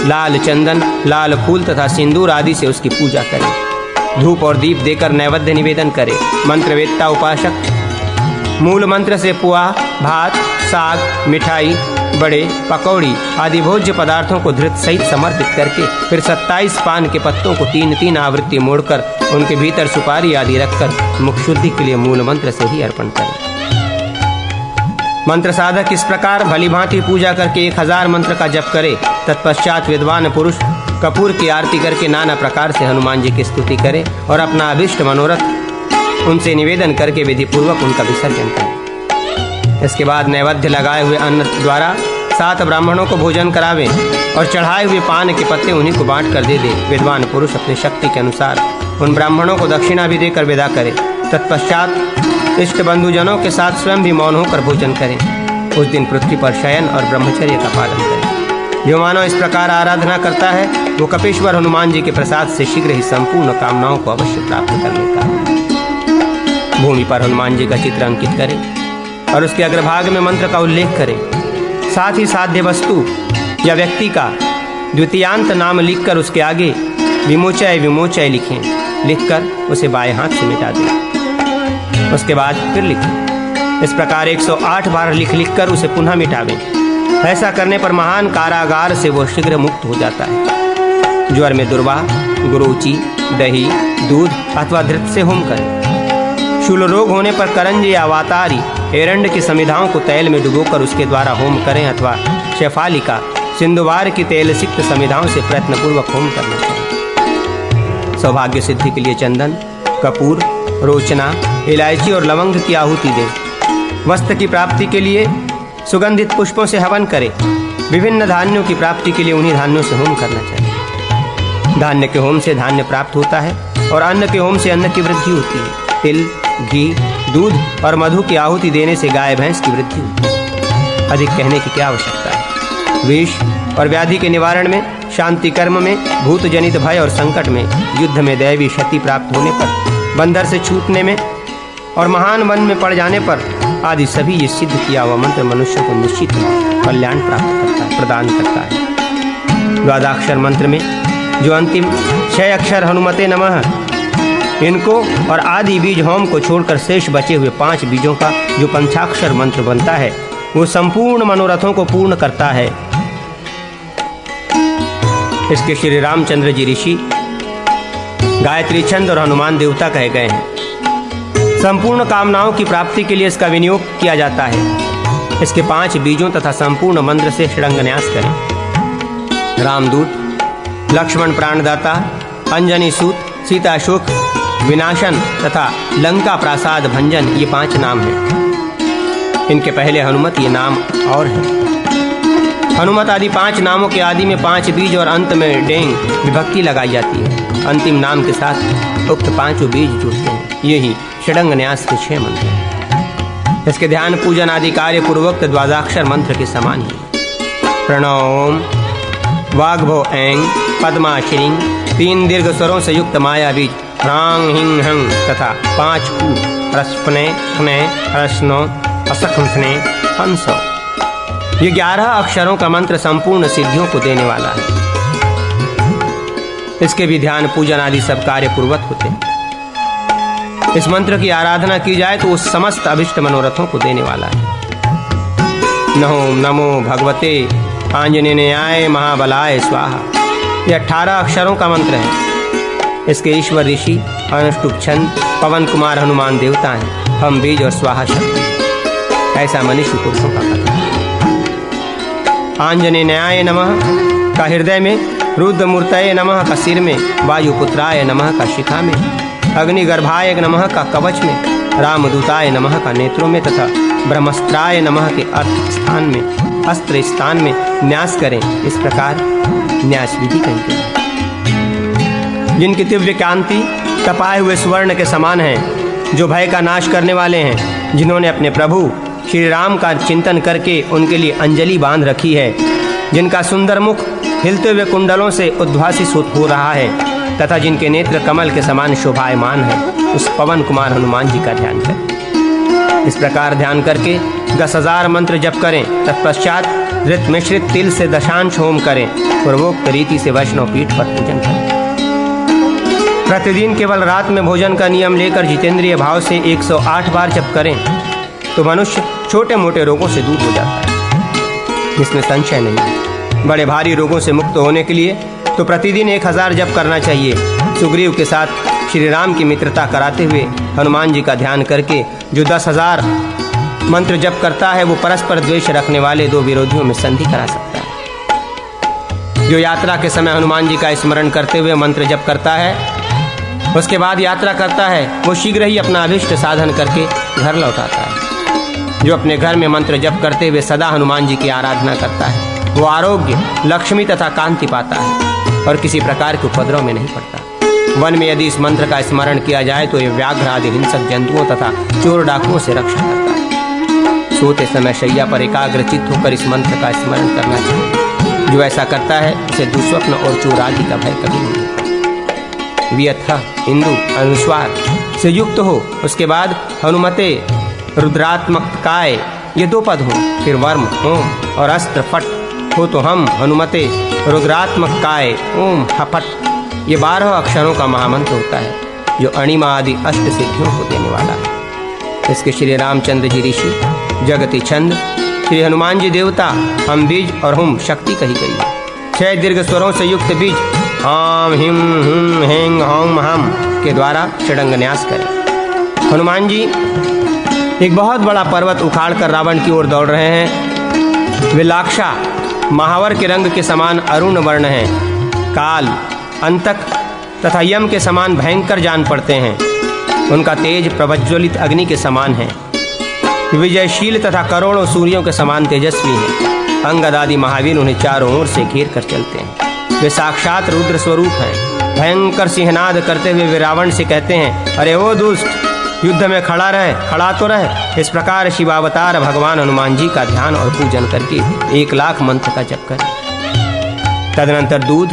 S1: लाल चंदन, लाल फूल तथा सिंदूर आदि से उसकी पूजा करें। धूप और दीप देकर नैवेद्य निवेदन करें। मंत्रवेत्ता उपासक मूल मंत्र से पुआ, भात, साग, मिठाई, बड़े, पकौड़ी आदि भोज्य पदार्थों को धृत सहित समर्पित करके फिर 27 पान के पत्तों को 3-3 आवृत्ति मोड़कर उनके भीतर सुपारी आदि रखकर मुख शुद्धि के लिए मूल मंत्र से ही अर्पण करें। मंत्र साधक इस प्रकार भली भांति पूजा करके 1000 मंत्र का जप करे। तत्पश्चात विद्वान पुरुष कपूर की आरती करके नाना प्रकार से हनुमान जी की स्तुति करे और अपना अभिष्ट मनोरथ उनसे निवेदन करके विधि पूर्वक उनका विसर्जन करे। इसके बाद नैवेद्य लगाए हुए अन्न द्वारा 7 ब्राह्मणों को भोजन करावें और चढ़ाए हुए पान के पत्ते उन्हीं को बांट कर दे दे। विद्वान पुरुष अपनी शक्ति के अनुसार उन ब्राह्मणों को दक्षिणा भी देकर विदा करे। तत्पश्चात इष्ट बंधुजनों के साथ स्वयं भी मौन होकर भोजन करें। उस दिन पृथ्वी पर शयन और ब्रह्मचर्य का पालन करें। जो मानव इस प्रकार आराधना करता है वो कपीश्वर हनुमान जी के प्रसाद से शीघ्र ही संपूर्ण कामनाओं को अवश्य प्राप्त कर लेता है। भूमि पर हनुमान जी का चित्र अंकित करें और उसके अग्रभाग में मंत्र का उल्लेख करें। साथ ही साध्य वस्तु या व्यक्ति का द्वितीयांत नाम लिखकर उसके आगे विमोचय विमोचय लिखें। लिखकर उसे बाएं हाथ से मिटा दें। उसके बाद फिर लिखें। इस प्रकार 108 बार लिख कर उसे पुनः मिटावें। ऐसा करने पर महान कारागार से वो शीघ्र मुक्त हो जाता है। ज्वर में दुर्वा, गुरुचि, दही, दूध अथवा धृत से होम करें। शूल रोग होने पर करंज या वातारी, एरंड की समिधाओं को तैल में डुबोकर उसके द्वारा होम करें अथवा शेफालिका, सिंधुवार की तेल सिक्त समिधाओं से प्रयत्नपूर्वक होम करना चाहिए। सौभाग्य सिद्धि के लिए चंदन, कपूर, रोचना, इलायची और लवंग की आहुति दें। वस्त्र की प्राप्ति के लिए सुगंधित पुष्पों से हवन करें। विभिन्न धान्यों की प्राप्ति के लिए उन्हीं धान्यों से होम करना चाहिए। धान्य के होम से धान्य प्राप्त होता है और अन्न के होम से अन्न की वृद्धि होती है। तिल, घी, दूध और मधु की आहुति देने से गाय भैंस की वृद्धि होती है। अधिक कहने की क्या आवश्यकता है। विष और व्याधि के निवारण में, शांति कर्म में, भूत जनित भय और संकट में, युद्ध में दैवी क्षति प्राप्त होने पर, बंदर से छूटने में और महान वन में पड़ जाने पर आदि सभी ये सिद्ध किया हुआ मंत्र मनुष्य को निश्चित कल्याण प्राप्त करता है, प्रदान करता है। द्वादशाक्षर मंत्र में जो अंतिम 6 अक्षर हनुमते नमः, इनको और आदि बीज होम को छोड़कर शेष बचे हुए 5 बीजों का जो पंचाक्षर मंत्र बनता है वो संपूर्ण मनोरथों को पूर्ण करता है। इसके श्री रामचंद्र जी ऋषि गायत्री छंद और हनुमान देवता कहे गए हैं। संपूर्ण कामनाओं की प्राप्ति के लिए इसका विनियोग किया जाता है। इसके 5 बीजों तथा संपूर्ण मंत्र से षडंग न्यास करें। रामदूत, लक्ष्मण प्राणदाता, अंजनी सूत, सीता सुख विनाशन तथा लंका प्रासाद भंजन, ये 5 नाम हैं। इनके पहले हनुमत ये नाम और है। हनुमत आदि 5 नामों के आदि में 5 बीज और अंत में डेंग विभक्ति लगाई जाती है। अंतिम नाम के साथ उक्त 5 बीज जुड़ते हैं। यही षडंग न्यास के 6 मंत्र हैं। इसके ध्यान पूजन आदि कार्य पूर्वोक्त द्वादशाक्षर मंत्र के समान ही। प्रणव, वाग्भो ऐं, पद्मा श्रीं, 3 दीर्घ स्वरों से युक्त माया बीज ह्रांग हिंग हंग तथा 5 ऊ ह्रस्वने ह्ने ह्रस्नो असखने हंसो, ये 11 अक्षरों का मंत्र संपूर्ण सिद्धियों को देने वाला है। इसके भी ध्यान पूजन आदि सब कार्य पूर्वक होते हैं। इस मंत्र की आराधना की जाए तो वो समस्त अभिष्ट मनोरथों को देने वाला है। नमो भगवते आंजनेयाय महाबलाय स्वाहा, ये 18 अक्षरों का मंत्र है। इसके ईश्वर ऋषि अनुष्टुप छंद पवन कुमार हनुमान देवता हैं। हम बीज और स्वाहा शक्ति, ऐसा मनुष्य पुरुषों का कथन है। आंजनेयाय नमः का हृदय में, रुद्रमूर्तये नमः का सिर में, वायुपुत्राय नमः का शिखा में, अग्निगर्भाय नमः का कवच में, रामदूताय नमः का नेत्रों में तथा ब्रह्मस्त्राय नमः के अर्थ स्थान में, अस्त्र स्थान में न्यास करें। इस प्रकार न्यास विधि कही गई। जिनकी दिव्य कांति तपाए हुए स्वर्ण के समान है, जो भय का नाश करने वाले हैं, जिन्होंने अपने प्रभु श्री राम का चिंतन करके उनके लिए अंजलि बांध रखी है, जिनका सुंदर मुख हिलते हुए कुंडलों से उद्भासित हो रहा है तथा जिनके नेत्र कमल के समान शोभायमान है, उस पवन कुमार हनुमान जी का ध्यान करें। इस प्रकार ध्यान करके 10,000 मंत्र जप करें। तत्पश्चात ऋत मिश्रित तिल से दशांश होम करें। पूर्वोक्त रीति से वैष्णव पीठ पर पूजन करें। प्रतिदिन केवल रात में भोजन का नियम लेकर जितेंद्रिय भाव से 108 बार जप करें तो मनुष्य छोटे मोटे रोगों से दूर हो जाता है, जिसमें संशय नहीं है। बड़े भारी रोगों से मुक्त होने के लिए तो प्रतिदिन 1000 जप करना चाहिए। सुग्रीव के साथ श्री राम की मित्रता कराते हुए हनुमान जी का ध्यान करके जो 10,000 मंत्र जप करता है, वो परस्पर द्वेष रखने वाले 2 विरोधियों में संधि करा सकता है। जो यात्रा के समय हनुमान जी का स्मरण करते हुए मंत्र जप करता है, उसके बाद यात्रा करता है, वो शीघ्र ही अपना अभिष्ट साधन करके घर लौटाता है। जो अपने घर में मंत्र जप करते हुए सदा हनुमान जी की आराधना करता है, वो आरोग्य, लक्ष्मी तथा कांति पाता है और किसी प्रकार के उपद्रव में नहीं पड़ता। वन में यदि इस मंत्र का स्मरण किया जाए तो ये व्याघ्र आदि हिंसक जंतुओं तथा चोर डाकुओं से रक्षा करता है। सोते समय शैया पर एकाग्र चित्त होकर इस मंत्र का स्मरण करना चाहिए। जो ऐसा करता है उसे दुस्वप्न और चोर आदि का भय कभी नहीं होता। व्यथ इंदु अनुस्वार से युक्त हो, उसके बाद हनुमते रुद्रात्मकाय, ये 2 पद हो, फिर वर्म ओम और अस्त्र फट हो तो हम हनुमते रुद्रात्मकाय ओम हफट, ये 12 अक्षरों का महामंत्र होता है, जो अणिमा आदि अष्ट सिद्धियों को देने वाला है। इसके श्री रामचंद्र जी ऋषि, जगति छंद, श्री हनुमान जी देवता, हम बीज और हुम शक्ति कही गई है। 6 दीर्घ स्वरों से युक्त बीज हाम हिम हुम हेंग होम हम के द्वारा षडंग न्यास करें। हनुमान जी एक बहुत बड़ा पर्वत उखाड़कर रावण की ओर दौड़ रहे हैं। वे लाक्षा महावर के रंग के समान अरुण वर्ण हैं। काल, अंतक तथा यम के समान भयंकर जान पड़ते हैं। उनका तेज प्रज्वलित अग्नि के समान है। विजयशील तथा करोड़ों सूर्यों के समान तेजस्वी हैं। अंगद आदि महावीर उन्हें चारों ओर से घेर कर चलते हैं। वे साक्षात रुद्र स्वरूप हैं। भयंकर सिंहनाद करते हुए वे रावण से कहते हैं, अरे वो दुष्ट, युद्ध में खड़ा तो रहे। इस प्रकार शिवावतार भगवान हनुमान जी का ध्यान और पूजन करके 1,00,000 मंत्र का जप करें। तदनंतर दूध,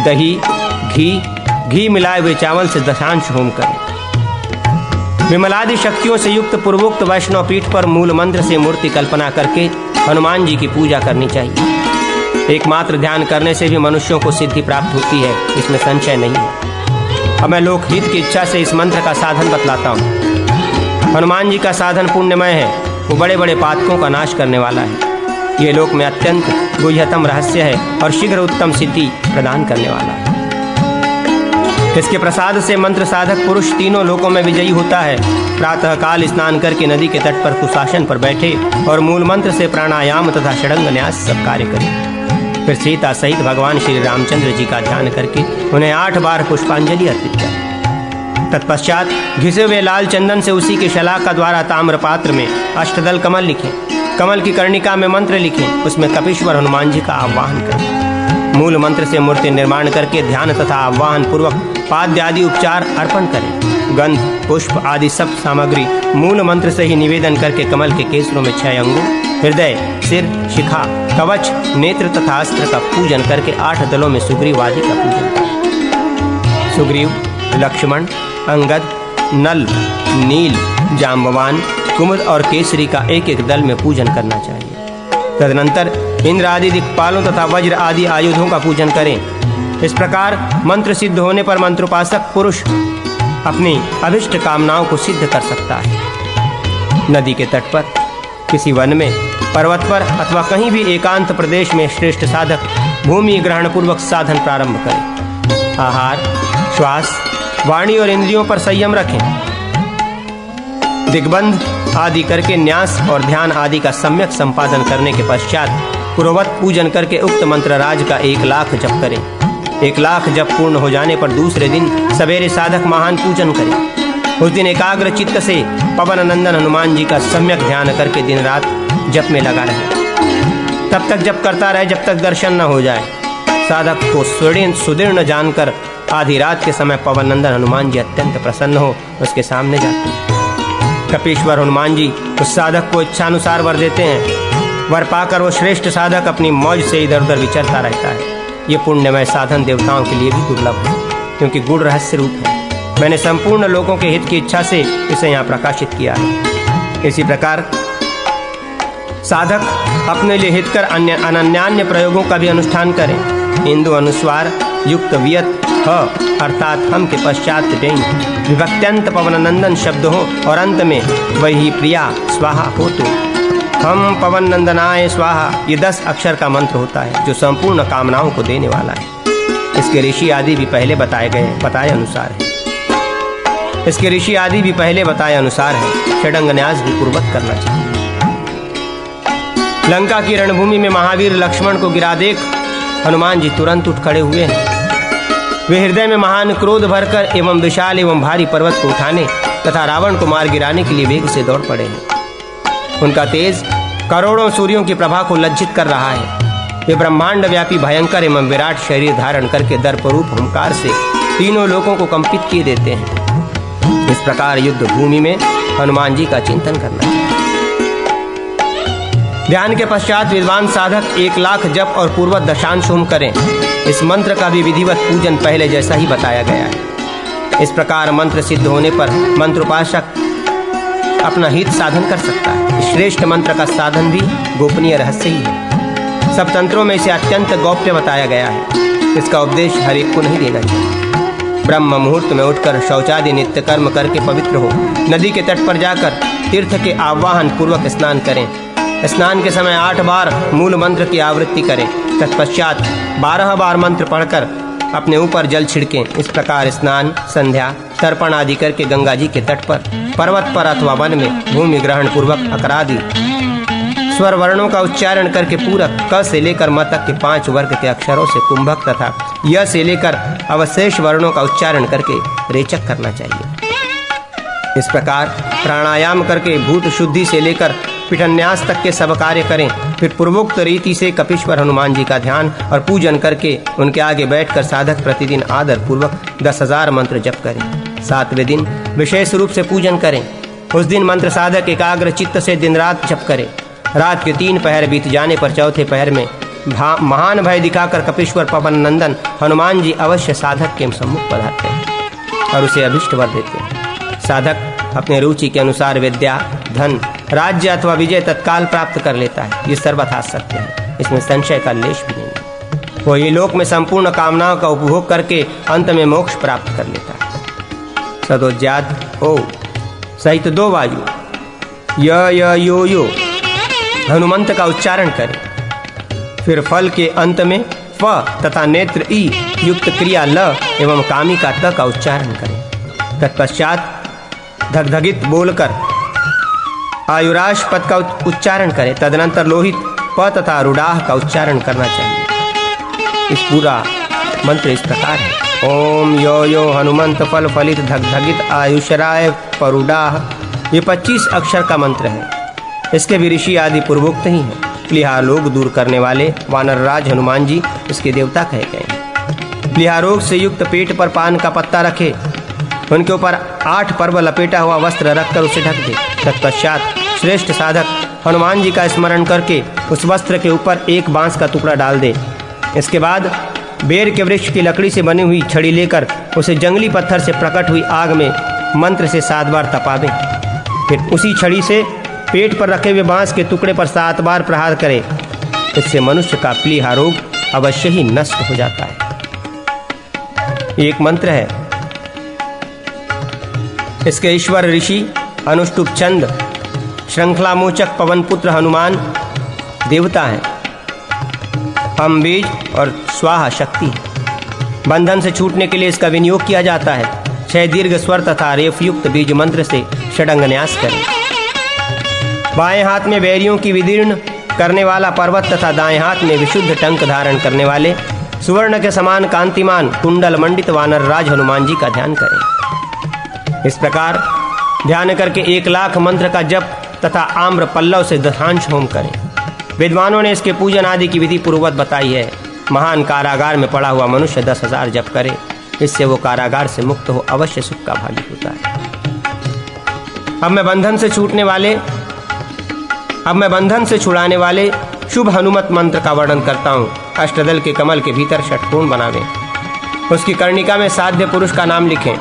S1: दही, घी मिलाए हुए चावल से दशांश होम करें। विमलादि शक्तियों से युक्त पूर्वोक्त वैष्णव पीठ पर मूल मंत्र से मूर्ति कल्पना करके हनुमान जी की पूजा करनी चाहिए। एकमात्र ध्यान करने से भी मनुष्यों को सिद्धि प्राप्त होती है, इसमें संशय नहीं है। अब मैं लोकहित की इच्छा से इस मंत्र का साधन बतलाता हूँ। हनुमान जी का साधन पुण्यमय है। वो बड़े बड़े पातकों का नाश करने वाला है। ये लोक में अत्यंत गुह्यतम रहस्य है और शीघ्र उत्तम सिद्धि प्रदान करने वाला है। इसके प्रसाद से मंत्र साधक पुरुष तीनों लोकों में विजयी होता है। प्रातः काल स्नान करके नदी के तट पर कुशासन पर बैठे और मूल मंत्र से प्राणायाम तथा षडंग न्यास सब कार्य करें। फिर सीता सहित भगवान श्री रामचंद्र जी का ध्यान करके उन्हें 8 बार पुष्पांजलि अर्पित करें। तत्पश्चात घिसे हुए लाल चंदन से उसी के शलाका द्वारा ताम्र पात्र में अष्टदल कमल लिखें। कमल की कर्णिका में मंत्र लिखें, उसमें कपीश्वर हनुमान जी का आह्वान करें। मूल मंत्र से मूर्ति निर्माण करके ध्यान तथा आह्वान पूर्वक पाद्य आदि उपचार अर्पण करें। गंध, पुष्प आदि सब सामग्री मूल मंत्र से ही निवेदन करके कमल के केसरों में 6 अंगों, हृदय, सिर, शिखा, कवच, नेत्र तथा अस्त्र का पूजन करके 8 दलों में सुग्रीव आदि का पूजन करें। सुग्रीव, लक्ष्मण, अंगद, नल, नील, जाम्बवान, कुमुद और केसरी का एक एक दल में पूजन करना चाहिए। तदनंतर इंद्र आदि दिक्पालों तथा वज्र आदि आयुधों का पूजन करें। इस प्रकार मंत्र सिद्ध होने पर मंत्रोपासक पुरुष अपनी अभिष्ट कामनाओं को सिद्ध कर सकता है। नदी के तट पर, किसी वन में, पर्वत पर अथवा कहीं भी एकांत प्रदेश में श्रेष्ठ साधक भूमि ग्रहण पूर्वक साधन प्रारंभ करें। आहार, श्वास, वाणी और इंद्रियों पर संयम रखें। दिग्बंध आदि करके न्यास और ध्यान आदि का सम्यक संपादन करने के पश्चात पुरोवत पूजन करके उक्त मंत्र राज का 1 लाख जप करें। 1 लाख जप पूर्ण हो जाने पर दूसरे दिन सवेरे साधक महान पूजन करें। उस दिन एकाग्र चित्त से पवन नंदन हनुमान जी का सम्यक ध्यान करके दिन रात जप में लगा रहे। तब तक जप करता रहे जब तक दर्शन न हो जाए। साधक को सुदीर्ण जानकर आधी रात के समय पवन नंदन हनुमान जी अत्यंत प्रसन्न हो उसके सामने जाते हैं। कपीश्वर हनुमान जी उस साधक को इच्छानुसार वर देते हैं। वर पाकर वो श्रेष्ठ साधक अपनी मौज से इधर उधर विचरता रहता है। ये पुण्यमय साधन देवताओं के लिए भी दुर्लभ है, क्योंकि गूढ़ रहस्य रूप है। मैंने संपूर्ण लोगों के हित की इच्छा से इसे यहाँ प्रकाशित किया है। इसी प्रकार साधक अपने लिए हितकर अन्य अनन्यान्य प्रयोगों का भी अनुष्ठान करें। इंदु अनुस्वार युक्त वियत ह अर्थात हम के पश्चात डें विभक्त्यंत पवन नंदन शब्द हो और अंत में वही प्रिया स्वाहा हो तो हम पवन नंदनाय स्वाहा, ये 10 अक्षर का मंत्र होता है जो संपूर्ण कामनाओं को देने वाला है। इसके ऋषि आदि भी पहले बताए अनुसार है। षडंग न्यास भी पूर्वक करना चाहिए। लंका की रणभूमि में महावीर लक्ष्मण को गिरा देख हनुमान जी तुरंत उठ खड़े हुए हैं। वे हृदय में महान क्रोध भरकर एवं विशाल एवं भारी पर्वत को उठाने तथा रावण को मार गिराने के लिए वेग से दौड़ पड़े हैं। उनका तेज करोड़ों सूर्यों की प्रभा को लज्जित कर रहा है। वे ब्रह्मांड व्यापी भयंकर एवं विराट शरीर धारण करके दर्परूप हुंकार से तीनों लोकों को कंपित किए देते हैं। इस प्रकार युद्ध भूमि में हनुमान जी का चिंतन करना है। ध्यान के पश्चात विद्वान साधक 1 लाख जप और पूर्वत दशांश होम करें। इस मंत्र का भी विधिवत पूजन पहले जैसा ही बताया गया है। इस प्रकार मंत्र सिद्ध होने पर मंत्रोपासक अपना हित साधन कर सकता है। श्रेष्ठ मंत्र का साधन भी गोपनीय रहस्य ही है। सब तंत्रों में इसे अत्यंत गौप्य बताया गया है। इसका उपदेश हर एक को नहीं देना चाहिए। ब्रह्म मुहूर्त में उठकर शौचादि नित्य कर्म करके पवित्र हो नदी के तट पर जाकर तीर्थ के आवाहन पूर्वक स्नान करें। स्नान के समय 8 बार मूल मंत्र की आवृत्ति करें। तत्पश्चात 12 बार मंत्र पढ़कर अपने ऊपर जल छिड़कें। इस प्रकार स्नान, संध्या, तर्पण आदि करके गंगा जी के तट पर, पर्वत पर अथवा वन में भूमि ग्रहण पूर्वक अकरादि स्वर वर्णों का उच्चारण करके पूरक क से लेकर म तक के 5 वर्ग के अक्षरों से कुंभक तथा य से लेकर अवशेष वर्णों का उच्चारण करके रेचक करना चाहिए। इस प्रकार प्राणायाम करके भूत शुद्धि से लेकर पिठन्यास तक के सब कार्य करें। फिर पूर्वोक्त रीति से कपीश्वर हनुमान जी का ध्यान और पूजन करके उनके आगे बैठकर साधक प्रतिदिन आदर पूर्वक 10,000 मंत्र जप करें। 7वें दिन विशेष रूप से पूजन करें। उस दिन मंत्र साधक एकाग्र चित्त से दिन रात जप करें। रात के 3 पहर बीत जाने पर चौथे पहर में महान भय दिखाकर कपीश्वर पवन नंदन हनुमान जी अवश्य साधक के सम्मुख पधारते हैं और उसे अभिष्ट वर देते हैं। साधक अपने रुचि के अनुसार विद्या, धन, राज्य अथवा विजय तत्काल प्राप्त कर लेता है। ये सर्वथा सत्य है, इसमें संशय का लेश भी नहीं। वो ये लोक में संपूर्ण कामनाओं का उपभोग करके अंत में मोक्ष प्राप्त कर लेता है। सदोज्जात ओ सहित 2 वायु य यो हनुमंत का उच्चारण करें। फिर फल के अंत में फ तथा नेत्र ई युक्त क्रिया ल एवं कामी का त का उच्चारण करें। तत्पश्चात धगधगित बोलकर आयुराश पद का उच्चारण करें। तदनंतर लोहित प तथा रुडाह का उच्चारण करना चाहिए। इस पूरा मंत्र इस प्रकार है। ओम यो यो हनुमंत फल फलित धगधगित आयुषराय परुडाह। ये 25 अक्षर का मंत्र है। इसके भी ऋषि आदि पूर्वोक्त ही हैं। प्लीहारोग दूर करने वाले वानरराज हनुमान जी इसके देवता कहे गए हैं। प्लीहारोग से युक्त पेट पर पान का पत्ता रखे, उनके ऊपर 8 पर्व लपेटा हुआ वस्त्र रखकर उसे ढक दे। तत्पश्चात श्रेष्ठ साधक हनुमान जी का स्मरण करके उस वस्त्र के ऊपर एक बांस का टुकड़ा डाल दे। इसके बाद बेर के वृक्ष की लकड़ी से बनी हुई छड़ी लेकर उसे जंगली पत्थर से प्रकट हुई आग में मंत्र से 7 बार तपा दें। फिर उसी छड़ी से पेट पर रखे हुए बांस के टुकड़े पर 7 बार प्रहार करें। इससे मनुष्य का प्लीहा रोग अवश्य ही नष्ट हो जाता है। एक मंत्र है। इसके ईश्वर ऋषि अनुष्टुप चंद, श्रृंखला मोचक पवन पुत्र हनुमान देवता हैं। हम बीज और स्वाहा शक्ति। बंधन से छूटने के लिए इसका विनियोग किया जाता है। 6 दीर्घ स्वर तथा रेफयुक्त बीज मंत्र से षडंग न्यास करें। बाएं हाथ में बैरियों की विदीर्ण करने वाला पर्वत तथा दाएं हाथ में विशुद्ध टंक धारण करने वाले सुवर्ण के समान कांतिमान कुंडल मंडित वानरराज हनुमान जी का ध्यान करें। इस प्रकार ध्यान करके 1 लाख मंत्र का जप तथा आम्र पल्लव से दशांश होम करें। विद्वानों ने इसके पूजन आदि की विधि पूर्ववत बताई है। महान कारागार में पड़ा हुआ मनुष्य 10,000 जप करे, इससे वो कारागार से मुक्त हो अवश्य सुख का भागी होता है। अब मैं बंधन से छुड़ाने वाले शुभ हनुमत मंत्र का वर्णन करता हूँ। अष्टदल के कमल के भीतर षटकोण बनावें। उसकी कर्णिका में साध्य पुरुष का नाम लिखें।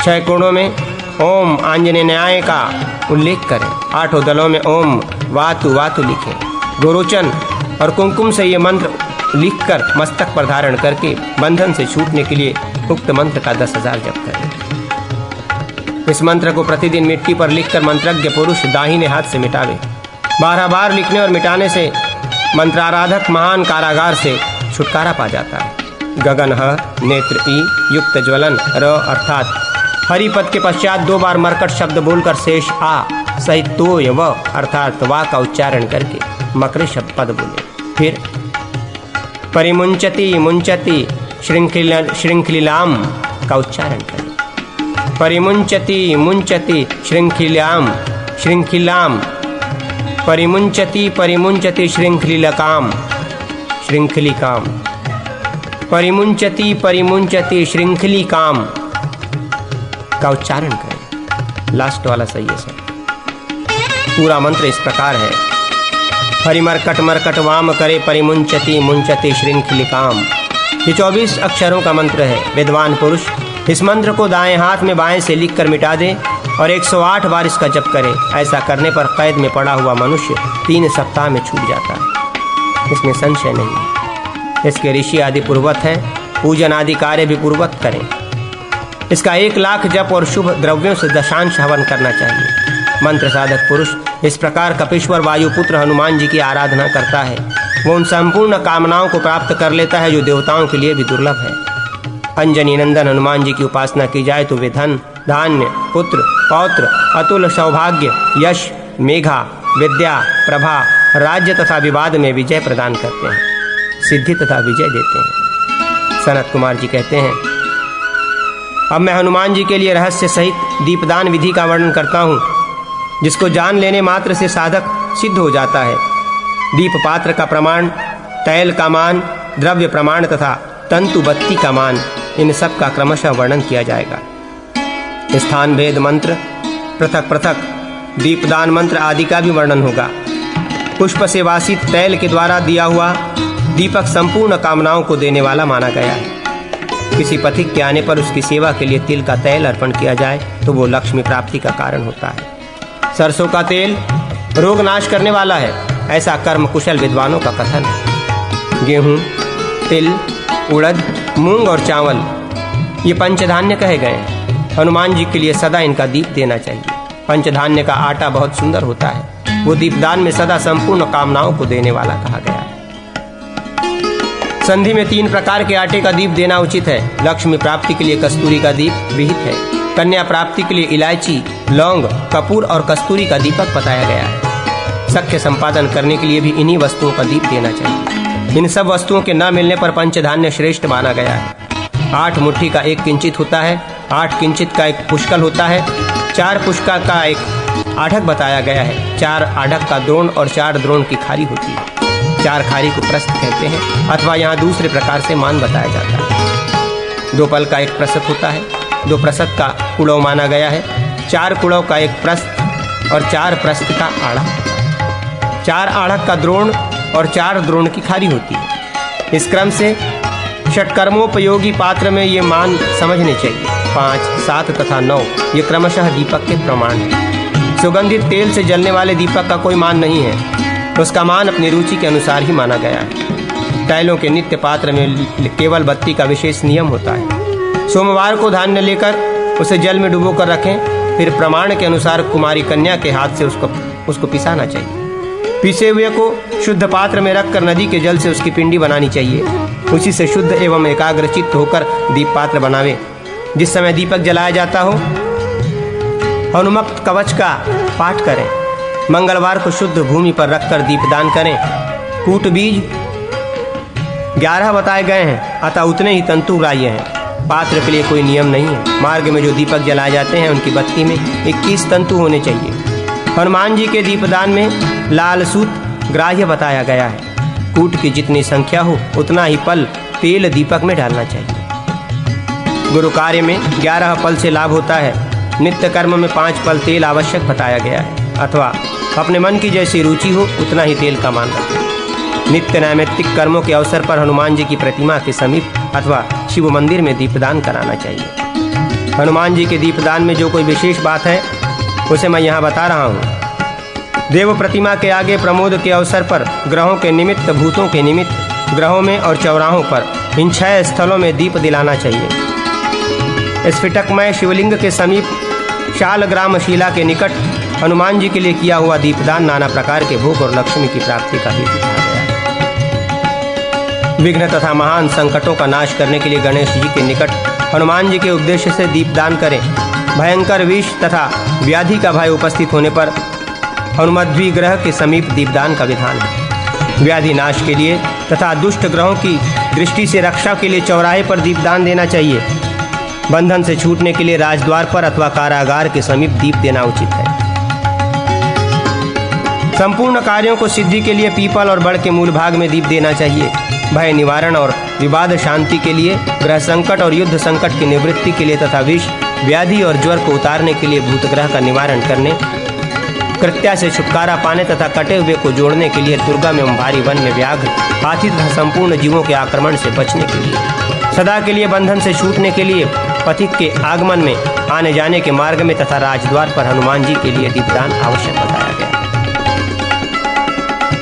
S1: 6 कोणों में ओम आंजनेयाय का उल्लेख करें। 8 दलों में ओम वातु वातु लिखें। गोरोचन और कुमकुम से ये मंत्र लिखकर मस्तक पर धारण करके बंधन से छूटने के लिए उक्त मंत्र का 10,000 जप करें। इस मंत्र को प्रतिदिन मिट्टी पर लिखकर मंत्रज्ञ पुरुष दाहिने हाथ से मिटावे। 12 बार लिखने और मिटाने से मंत्राराधक महान कारागार से छुटकारा पा जाता है। गगन ह नेत्र ई युक्त ज्वलन र अर्थात हरिपद के पश्चात 2 बार मरकट शब्द बोलकर शेष आ सहित तोय व अर्थात वा का उच्चारण करके मकर शब्द पद बोले। फिर परिमुंचति मुंचति श्रृंखलिलाम का उच्चारण करें। परिमुंचति मुंचति श्रृंखलिलाम श्रृंखलिलाम परिमुंचति परिमुंचति श्रृंखलिलकाम श्रृंखलिकाम परिमुंचति परिमुंचति श्रृंखलिकाम का उच्चारण करें। लास्ट वाला सही है सर। पूरा मंत्र इस प्रकार है। हरिमरकट मरकट वाम करे परिमुंचति मुंचति श्रृंखलिकाम। ये 24 अक्षरों का मंत्र है। विद्वान पुरुष इस मंत्र को दाएं हाथ में बाएं से लिखकर मिटा दे और 108 बार इसका जप करे। ऐसा करने पर कैद में पड़ा हुआ मनुष्य 3 सप्ताह में छूट जाता है। इसमें संशय नहीं। इसके ऋषि आदि पूर्वत हैं। पूजन आदि कार्य भी पूर्वत करें। इसका 1 लाख जप और शुभ द्रव्यों से दशांश हवन करना चाहिए। मंत्र साधक पुरुष इस प्रकार कपीश्वर वायुपुत्र हनुमान जी की आराधना करता है। वो उन संपूर्ण कामनाओं को प्राप्त कर लेता है जो देवताओं के लिए भी दुर्लभ है। अंजनी नंदन हनुमान जी की उपासना की जाए तो वे धन धान्य पुत्र पौत्र अतुल सौभाग्य यश मेघा विद्या प्रभा राज्य तथा विवाद में विजय प्रदान करते हैं, सिद्धि तथा विजय देते हैं। सनत कुमार जी कहते हैं, अब मैं हनुमान जी के लिए रहस्य सहित दीपदान विधि का वर्णन करता हूँ, जिसको जान लेने मात्र से साधक सिद्ध हो जाता है। दीप पात्र का प्रमाण, तैल का मान, द्रव्य प्रमाण तथा तंतु बत्ती का मान, इन सब का क्रमशः वर्णन किया जाएगा। स्थान भेद मंत्र, पृथक पृथक दीपदान मंत्र आदि का भी वर्णन होगा। पुष्प से वासित तैल के द्वारा दिया हुआ दीपक संपूर्ण कामनाओं को देने वाला माना गया है। किसी पथिक के आने पर उसकी सेवा के लिए तिल का तेल अर्पण किया जाए तो वो लक्ष्मी प्राप्ति का कारण होता है। सरसों का तेल रोग नाश करने वाला है, ऐसा कर्म कुशल विद्वानों का कथन है। गेहूं, तिल, उड़द, मूंग और चावल ये पंचधान्य कहे गए हैं। हनुमान जी के लिए सदा इनका दीप देना चाहिए। पंचधान्य का आटा बहुत सुंदर होता है। वो दीपदान में सदा संपूर्ण कामनाओं को देने वाला कहा गया है। संधि में 3 प्रकार के आटे का दीप देना उचित है। लक्ष्मी प्राप्ति के लिए कस्तूरी का दीप विहित है। कन्या प्राप्ति के लिए इलायची, लौंग, कपूर और कस्तूरी का दीपक बताया गया है। सख्य संपादन करने के लिए भी इन्हीं वस्तुओं का दीप देना चाहिए। इन सब वस्तुओं के न मिलने पर पंचधान्य श्रेष्ठ माना गया है। 8 मुट्ठी का एक किंचित होता है, 8 किंचित का एक पुष्कल होता है, 4 पुष्का का एक आढ़क बताया गया है, 4 आढ़क का द्रोण और 4 द्रोण की खारी होती है। 4 खारी को प्रस्थ कहते हैं, अथवा यहाँ दूसरे प्रकार से मान बताया जाता है। 2 पल का एक प्रसत होता है, 2 प्रसत का कुड़व माना गया है, 4 कुड़व का एक प्रस्थ और 4 प्रस्थ का आढ़क, 4 आढ़क का द्रोण और 4 द्रोण की खारी होती है। इस क्रम से षटकर्मोपयोगी पात्र में ये मान समझने चाहिए। 5, 7 तथा 9 ये क्रमशः दीपक के प्रमाण हैं। सुगंधित तेल से जलने वाले दीपक का कोई मान नहीं है, उसका मान अपनी रुचि के अनुसार ही माना गया है। तैलों के नित्य पात्र में केवल बत्ती का विशेष नियम होता है। सोमवार को धान्य लेकर उसे जल में डुबोकर रखें, फिर प्रमाण के अनुसार कुमारी कन्या के हाथ से उसको पिसाना चाहिए। पिसे हुए को शुद्ध पात्र में रखकर नदी के जल से उसकी पिंडी बनानी चाहिए। उसी से शुद्ध एवं एकाग्रचित्त होकर दीप पात्र बनावे। जिस समय दीपक जलाया जाता हो हनुमत कवच का पाठ करें। मंगलवार को शुद्ध भूमि पर रखकर दीपदान करें। कूट बीज 11 बताए गए हैं, अतः उतने ही तंतु ग्राह्य हैं। पात्र के लिए कोई नियम नहीं है। मार्ग में जो दीपक जलाए जाते हैं उनकी बत्ती में 21 तंतु होने चाहिए। हनुमान जी के दीपदान में लाल सूत ग्राह्य बताया गया है। कूट की जितनी संख्या हो उतना ही पल तेल दीपक में डालना चाहिए। गुरु कार्य में 11 पल से लाभ होता है। नित्य कर्म में 5 पल तेल आवश्यक बताया गया है, अथवा अपने मन की जैसी रुचि हो उतना ही तेल का मान रखें। नित्य नैमित्तिक कर्मों के अवसर पर हनुमान जी की प्रतिमा के समीप अथवा शिव मंदिर में दीपदान कराना चाहिए। हनुमान जी के दीपदान में जो कोई विशेष बात है उसे मैं यहाँ बता रहा हूँ। देव प्रतिमा के आगे प्रमोद के अवसर पर ग्रहों के निमित्त, भूतों के निमित्त, ग्रहों में और चौराहों पर इन 6 स्थलों में दीप दिलाना चाहिए। स्फटिकमय शिवलिंग के समीप शालग्राम शिला के निकट हनुमान जी के लिए किया हुआ दीपदान नाना प्रकार के भोग और लक्ष्मी की प्राप्ति का हेतु कहा गया है। विघ्न तथा महान संकटों का नाश करने के लिए गणेश जी के निकट हनुमान जी के उपदेश से दीपदान करें। भयंकर विष तथा व्याधि का भय उपस्थित होने पर हनुमद्वी ग्रह के समीप दीपदान का विधान है। व्याधि नाश के लिए तथा दुष्ट ग्रहों की दृष्टि से रक्षा के लिए चौराहे पर दीपदान देना चाहिए। बंधन से छूटने के लिए राजद्वार पर अथवा कारागार के समीप दीप देना उचित है। संपूर्ण कार्यों को सिद्धि के लिए पीपल और बड़ के मूल भाग में दीप देना चाहिए। भय निवारण और विवाद शांति के लिए, ग्रह संकट और युद्ध संकट की निवृत्ति के लिए तथा विष, व्याधि और ज्वर को उतारने के लिए, भूत ग्रह का निवारण करने, कृत्या से छुटकारा पाने तथा कटे हुए को जोड़ने के लिए, दुर्गम एवं भारी वन में व्याघ्र, हाथी तथा संपूर्ण जीवों के आक्रमण से बचने के लिए, सदा के लिए बंधन से छूटने के लिए, पथिक के आगमन में, आने जाने के मार्ग में तथा राजद्वार पर हनुमान जी के लिए दीपदान आवश्यक बताया गया।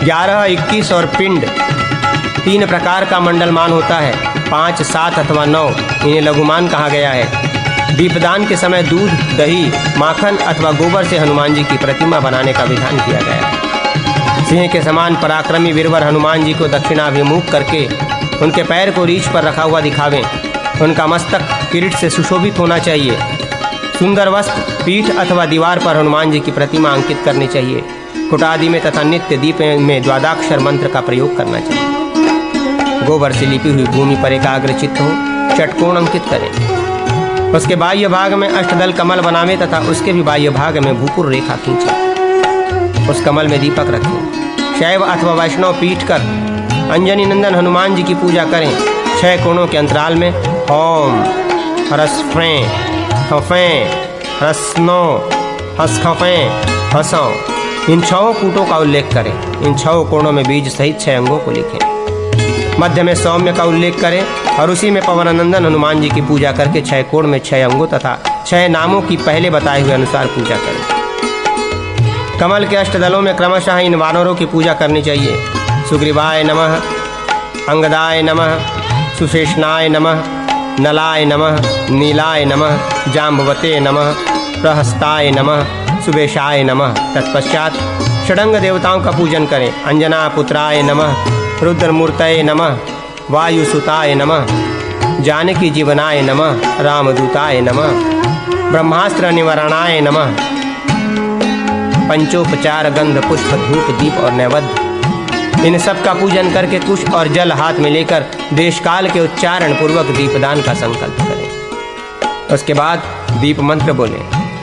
S1: 11, 21 और पिंड 3 प्रकार का मंडलमान होता है। 5, 7 अथवा 9 इन्हें लघुमान कहा गया है। दीपदान के समय दूध, दही, माखन अथवा गोबर से हनुमान जी की प्रतिमा बनाने का विधान किया गया है। सिंह के समान पराक्रमी वीरवर हनुमान जी को दक्षिणाभिमुख करके उनके पैर को रीछ पर रखा हुआ दिखावें। उनका मस्तक किरीट से सुशोभित होना चाहिए। सुंदर वस्त्र पीठ अथवा दीवार पर हनुमान जी की प्रतिमा अंकित करनी चाहिए। कुटादि में तथा नित्य दीप में द्वादाक्षर मंत्र का प्रयोग करना चाहिए। गोबर से लिपी हुई भूमि पर एकाग्रचित्त हो षटकोण अंकित करें। उसके बाह्य भाग में अष्टदल कमल बनावे तथा उसके भी बाह्य भाग में भूपुर रेखा खींचे। उस कमल में दीपक रखें। शैव अथवा वैष्णव पीट कर अंजनी नंदन हनुमान जी की पूजा करें। 6 कोणों के अंतराल में ओम ह्रस्फ्रें हफें ह्रस्नो हस्खफें हसों इन 6 कूटों का उल्लेख करें। इन 6 कोणों में बीज सहित 6 अंगों को लिखें। मध्य में सौम्य का उल्लेख करें और उसी में पवननंदन हनुमान जी की पूजा करके 6 कोण में 6 अंगों तथा 6 नामों की पहले बताए हुए अनुसार पूजा करें। कमल के अष्टदलों में क्रमशः इन वानरों की पूजा करनी चाहिए। सुग्रीवाय नमः, अंगदाय नमः, सुशेषनाय नमः, नलाय नमः, नीलाय नमः, जाम्बवते नमः, प्रहस्ताय नमः, सुबेशाय नमः। तत्पश्चात षडंग देवताओं का पूजन करें। अंजना पुत्राय नमः, रुद्रमूर्तये नमः, वायुसुताय नमः, जानकी जीवनाय नमः, रामदूताय नमः, ब्रह्मास्त्र निवारणाय नमः। पंचोपचार गंध पुष्प धूप दीप और नैवेद्य इन सब का पूजन करके कुश और जल हाथ में लेकर देश काल के उच्चारण पूर्वक दीपदान का संकल्प करें। उसके बाद दीप मंत्र बोले।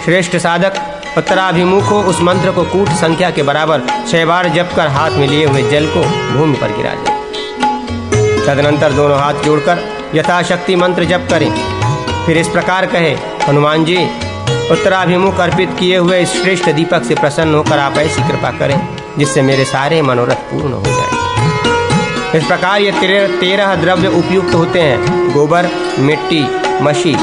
S1: श्रेष्ठ साधक उत्तराभिमुख हो उस मंत्र को कूट संख्या के बराबर 6 बार जप कर हाथ में लिए हुए जल को भूमि पर गिरा दें। तदनंतर दोनों हाथ जोड़कर यथाशक्ति मंत्र जप करें। फिर इस प्रकार कहे, हनुमान जी, उत्तराभिमुख अर्पित किए हुए इस श्रेष्ठ दीपक से प्रसन्न होकर आप ऐसी कृपा करें जिससे मेरे सारे मनोरथ पूर्ण हो जाएं। इस प्रकार ये 13 द्रव्य उपयुक्त होते हैं। गोबर, मिट्टी, मशी,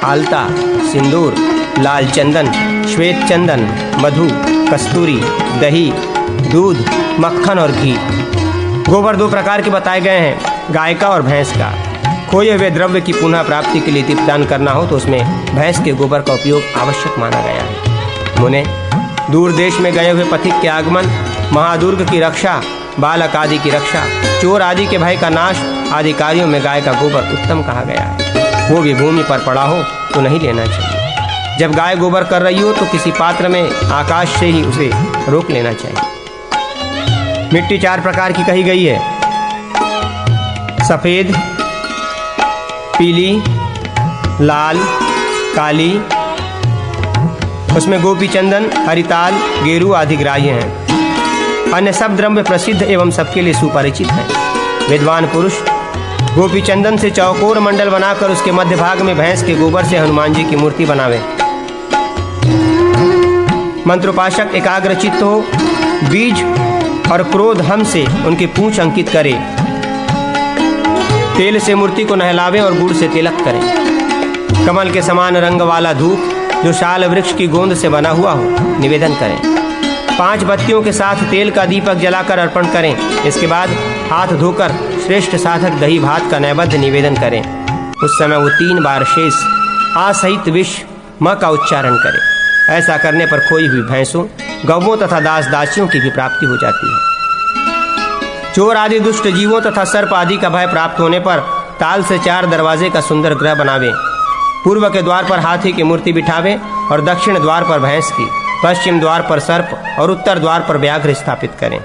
S1: आलता, सिंदूर, लाल चंदन, श्वेत चंदन, मधु, कस्तूरी, दही, दूध, मक्खन और घी। गोबर 2 प्रकार के बताए गए हैं, गाय का और भैंस का। खोए हुए द्रव्य की पुनः प्राप्ति के लिए दीपदान करना हो तो उसमें भैंस के गोबर का उपयोग आवश्यक माना गया है। मुने, दूर देश में गए हुए पथिक के आगमन, महादुर्ग की रक्षा, बालक आदि की रक्षा, चोर आदि के भय का नाश आदि कार्यों में गाय का गोबर उत्तम कहा गया है। वो भी भूमि पर पड़ा हो तो नहीं लेना चाहिए। जब गाय गोबर कर रही हो तो किसी पात्र में आकाश से ही उसे रोक लेना चाहिए। मिट्टी 4 प्रकार की कही गई है, सफेद, पीली, लाल, काली। उसमें गोपी चंदन, हरिताल, गेरू आदि ग्राह्य हैं। अन्य सब द्रव्य प्रसिद्ध एवं सबके लिए सुपरिचित हैं। विद्वान पुरुष गोपी चंदन से चौकोर मंडल बनाकर उसके मध्य भाग में भैंस के गोबर से हनुमान जी की मूर्ति बनावे। मंत्रोपासक एकाग्र चित्त हो, बीज और क्रोध हम से उनकी पूंछ अंकित करे। तेल से मूर्ति को नहलावे और गुड़ से तिलक करें। कमल के समान रंग वाला धूप जो शाल वृक्ष की गोंद से बना हुआ हो निवेदन करें। 5 बत्तियों के साथ तेल का दीपक जलाकर अर्पण करें। इसके बाद हाथ धोकर श्रेष्ठ साधक दही भात का नैवेद्य निवेदन करें। उस समय वो 3 बार शेष आ सहित विष म का उच्चारण करें। ऐसा करने पर खोई हुई भैंसों, गौवों तथा दास दासियों की भी प्राप्ति हो जाती है। चोर आदि दुष्ट जीवों तथा सर्प आदि का भय प्राप्त होने पर ताल से 4 दरवाजे का सुंदर गृह बनावे। पूर्व के द्वार पर हाथी की मूर्ति बिठावे और दक्षिण द्वार पर भैंस की, पश्चिम द्वार पर सर्प और उत्तर द्वार पर व्याघ्र स्थापित करें।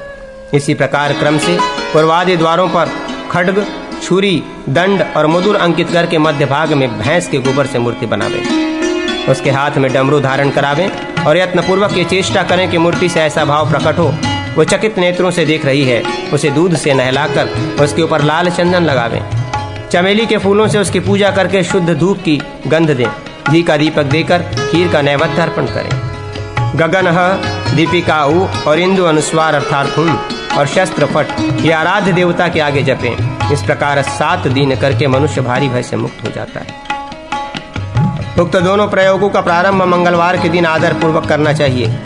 S1: इसी प्रकार क्रम से पूर्वादि द्वारों पर खड्ग, छुरी, दंड और मुदुर अंकित करके मध्य भाग में भैंस के गोबर से मूर्ति बनावे। उसके हाथ में डमरू धारण करावें और यत्नपूर्वक ये चेष्टा करें कि मूर्ति से ऐसा भाव प्रकट हो वो चकित नेत्रों से देख रही है। उसे दूध से नहलाकर उसके ऊपर लाल चंदन लगावें। चमेली के फूलों से उसकी पूजा करके शुद्ध धूप की गंध दें। घी का दीपक देकर खीर का नैवेद्य अर्पण करें। गगनः, दीपिकाऊ और इंदु अनुस्वार अर्थात हुम और शस्त्र फट ये आराध्य देवता के आगे जपें। इस प्रकार 7 दिन करके मनुष्य भारी भय से मुक्त हो जाता है। उक्त दोनों प्रयोगों का प्रारंभ मंगलवार के दिन आदर पूर्वक करना चाहिए।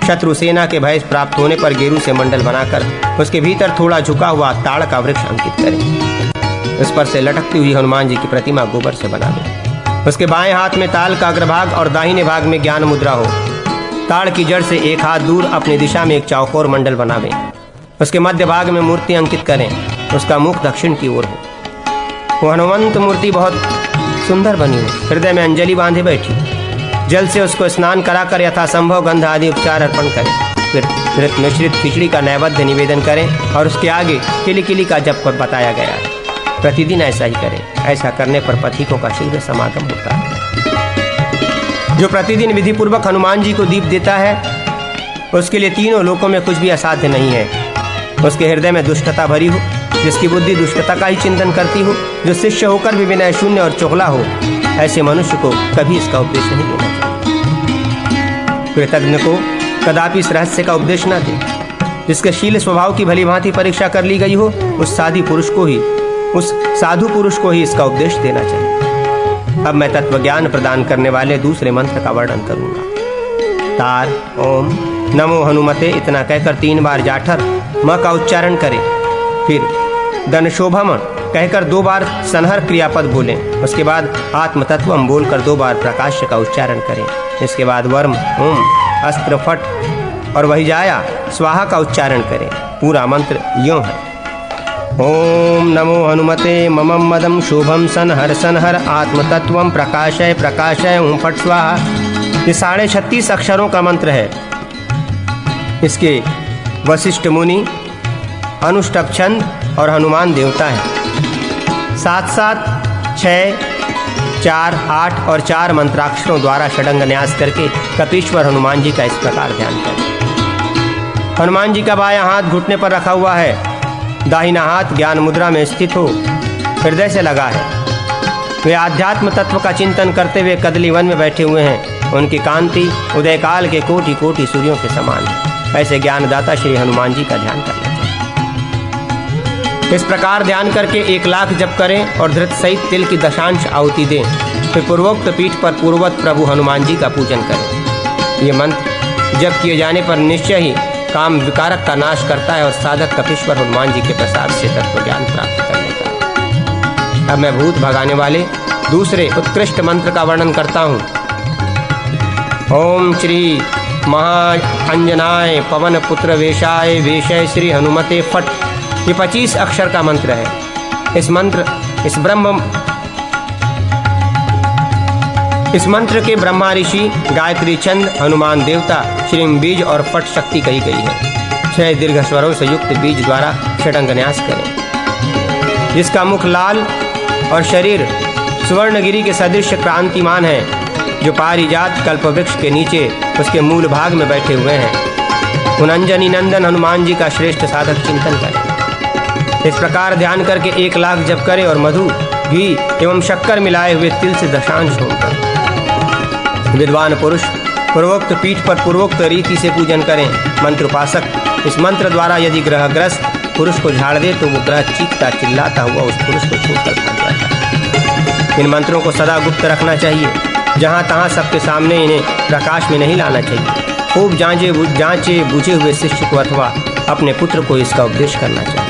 S1: शत्रु सेना के भय प्राप्त होने पर गेरू से मंडल बनाकर उसके भीतर थोड़ा झुका हुआ ताड़ का वृक्ष अंकित करें। उस पर से लटकती हुई हनुमान जी की प्रतिमा गोबर से बना दें। उसके बाएं हाथ में ताल का अग्रभाग और दाहिने भाग में ज्ञान मुद्रा हो। ताड़ की जड़ से 1 हाथ दूर अपनी दिशा में एक चौकोर मंडल बनावें। उसके मध्य भाग में मूर्ति अंकित करें। उसका मुख दक्षिण की ओर हो। वो हनुमंत मूर्ति बहुत सुंदर बनी हो। हृदय में अंजलि बांधे बैठी। जल से उसको स्नान कराकर यथासंभव गंध आदि उपचार अर्पण करें। फिर घृत मिश्रित खिचड़ी का नैवेद्य निवेदन करें और उसके आगे किली किली का जप कर बताया गया है। प्रतिदिन ऐसा ही करें। ऐसा करने पर पथिकों का शीघ्र समागम होता है। जो प्रतिदिन विधि पूर्वक हनुमान जी को दीप देता है उसके लिए 3 लोकों में कुछ भी असाध्य नहीं है। उसके हृदय में दुष्टता भरी हो, जिसकी बुद्धि दुष्टता का ही चिंतन करती हो, जो शिष्य होकर भी विनय शून्य और चोखला हो, ऐसे मनुष्य को कभी इसका उपदेश नहीं देना चाहिए। कृतज्ञ को कदापि इस रहस्य का उपदेश न दे। जिसके शील स्वभाव की भली भांति परीक्षा कर ली गई हो उस साधु पुरुष को ही इसका उपदेश देना चाहिए। अब मैं तत्व ज्ञान प्रदान करने वाले दूसरे मंत्र का वर्णन करूंगा। तार, ओम नमो हनुमते इतना कहकर 3 बार जाठर म का उच्चारण करें। फिर दनशोभम कहकर 2 बार सनहर क्रियापद बोलें। उसके बाद आत्मतत्वम बोलकर 2 बार प्रकाश्य का उच्चारण करें। इसके बाद वर्म, ओम, अस्त्र फट और वही जाया स्वाहा का उच्चारण करें। पूरा मंत्र यों है। ओम नमो हनुमते ममम मदम शोभम सनहर सनहर आत्मतत्वम प्रकाशय प्रकाशय ओम फट स्वाहा। ये 36 अक्षरों का मंत्र है। इसके वशिष्ठ मुनि अनुष्टप छंद और हनुमान देवता हैं। 7-7, 6, 4, 8 और 4 मंत्राक्षरों द्वारा षडंग न्यास करके कपीश्वर हनुमान जी का इस प्रकार ध्यान करें। हनुमान जी का बायां हाथ घुटने पर रखा हुआ है, दाहिना हाथ ज्ञान मुद्रा में स्थित हो हृदय से लगा है। वे आध्यात्म तत्व का चिंतन करते हुए कदली वन में बैठे हुए हैं। उनकी कांति उदयकाल के कोटि कोटि सूर्यों के समान है। ऐसे ज्ञानदाता श्री हनुमान जी का ध्यान करना चाहिए। इस प्रकार ध्यान करके 1 लाख जप करें और धृत सहित तिल की दशांश आहुति दें। फिर पूर्वोक्त पीठ पर पूर्ववत प्रभु हनुमान जी का पूजन करें। ये मंत्र जप किए जाने पर निश्चय ही काम विकारक का नाश करता है और साधक कपीश्वर हनुमान जी के प्रसाद से तत्व ज्ञान प्राप्त कर लेता है। अब मैं भूत भगाने वाले दूसरे उत्कृष्ट मंत्र का वर्णन करता हूँ। ओम श्री महाअंजनाय पवन पुत्र वेशाय वेशय श्री हनुमते फट। ये 25 अक्षर का मंत्र है। इस मंत्र के ब्रह्मा ऋषि, गायत्री चंद, हनुमान देवता, श्री बीज और फट शक्ति कही गई है। 6 दीर्घ स्वरों से युक्त बीज द्वारा षडंग न्यास करें। जिसका मुख लाल और शरीर सुवर्णगिरी के सदृश क्रांतिमान है, जो पारिजात कल्पवृक्ष के नीचे उसके मूल भाग में बैठे हुए हैं, उन अंजनी नंदन हनुमान जी का श्रेष्ठ साधक चिंतन करें। इस प्रकार ध्यान करके 1 लाख जप करें और मधु, घी एवं शक्कर मिलाए हुए तिल से दशांश होम करें। विद्वान पुरुष पूर्वोक्त पीठ पर पूर्वोक्त रीति से पूजन करें। मंत्र उपासक इस मंत्र द्वारा यदि ग्रहग्रस्त पुरुष को झाड़ दे तो वो ग्रह चीखता चिल्लाता हुआ उस पुरुष को छूकर भाग जाता है। इन मंत्रों को सदा गुप्त रखना चाहिए। जहाँ तहाँ सबके सामने इन्हें प्रकाश में नहीं लाना चाहिए। खूब जांचे बुझे हुए शिष्य को अथवा अपने पुत्र को इसका उपदेश करना चाहिए।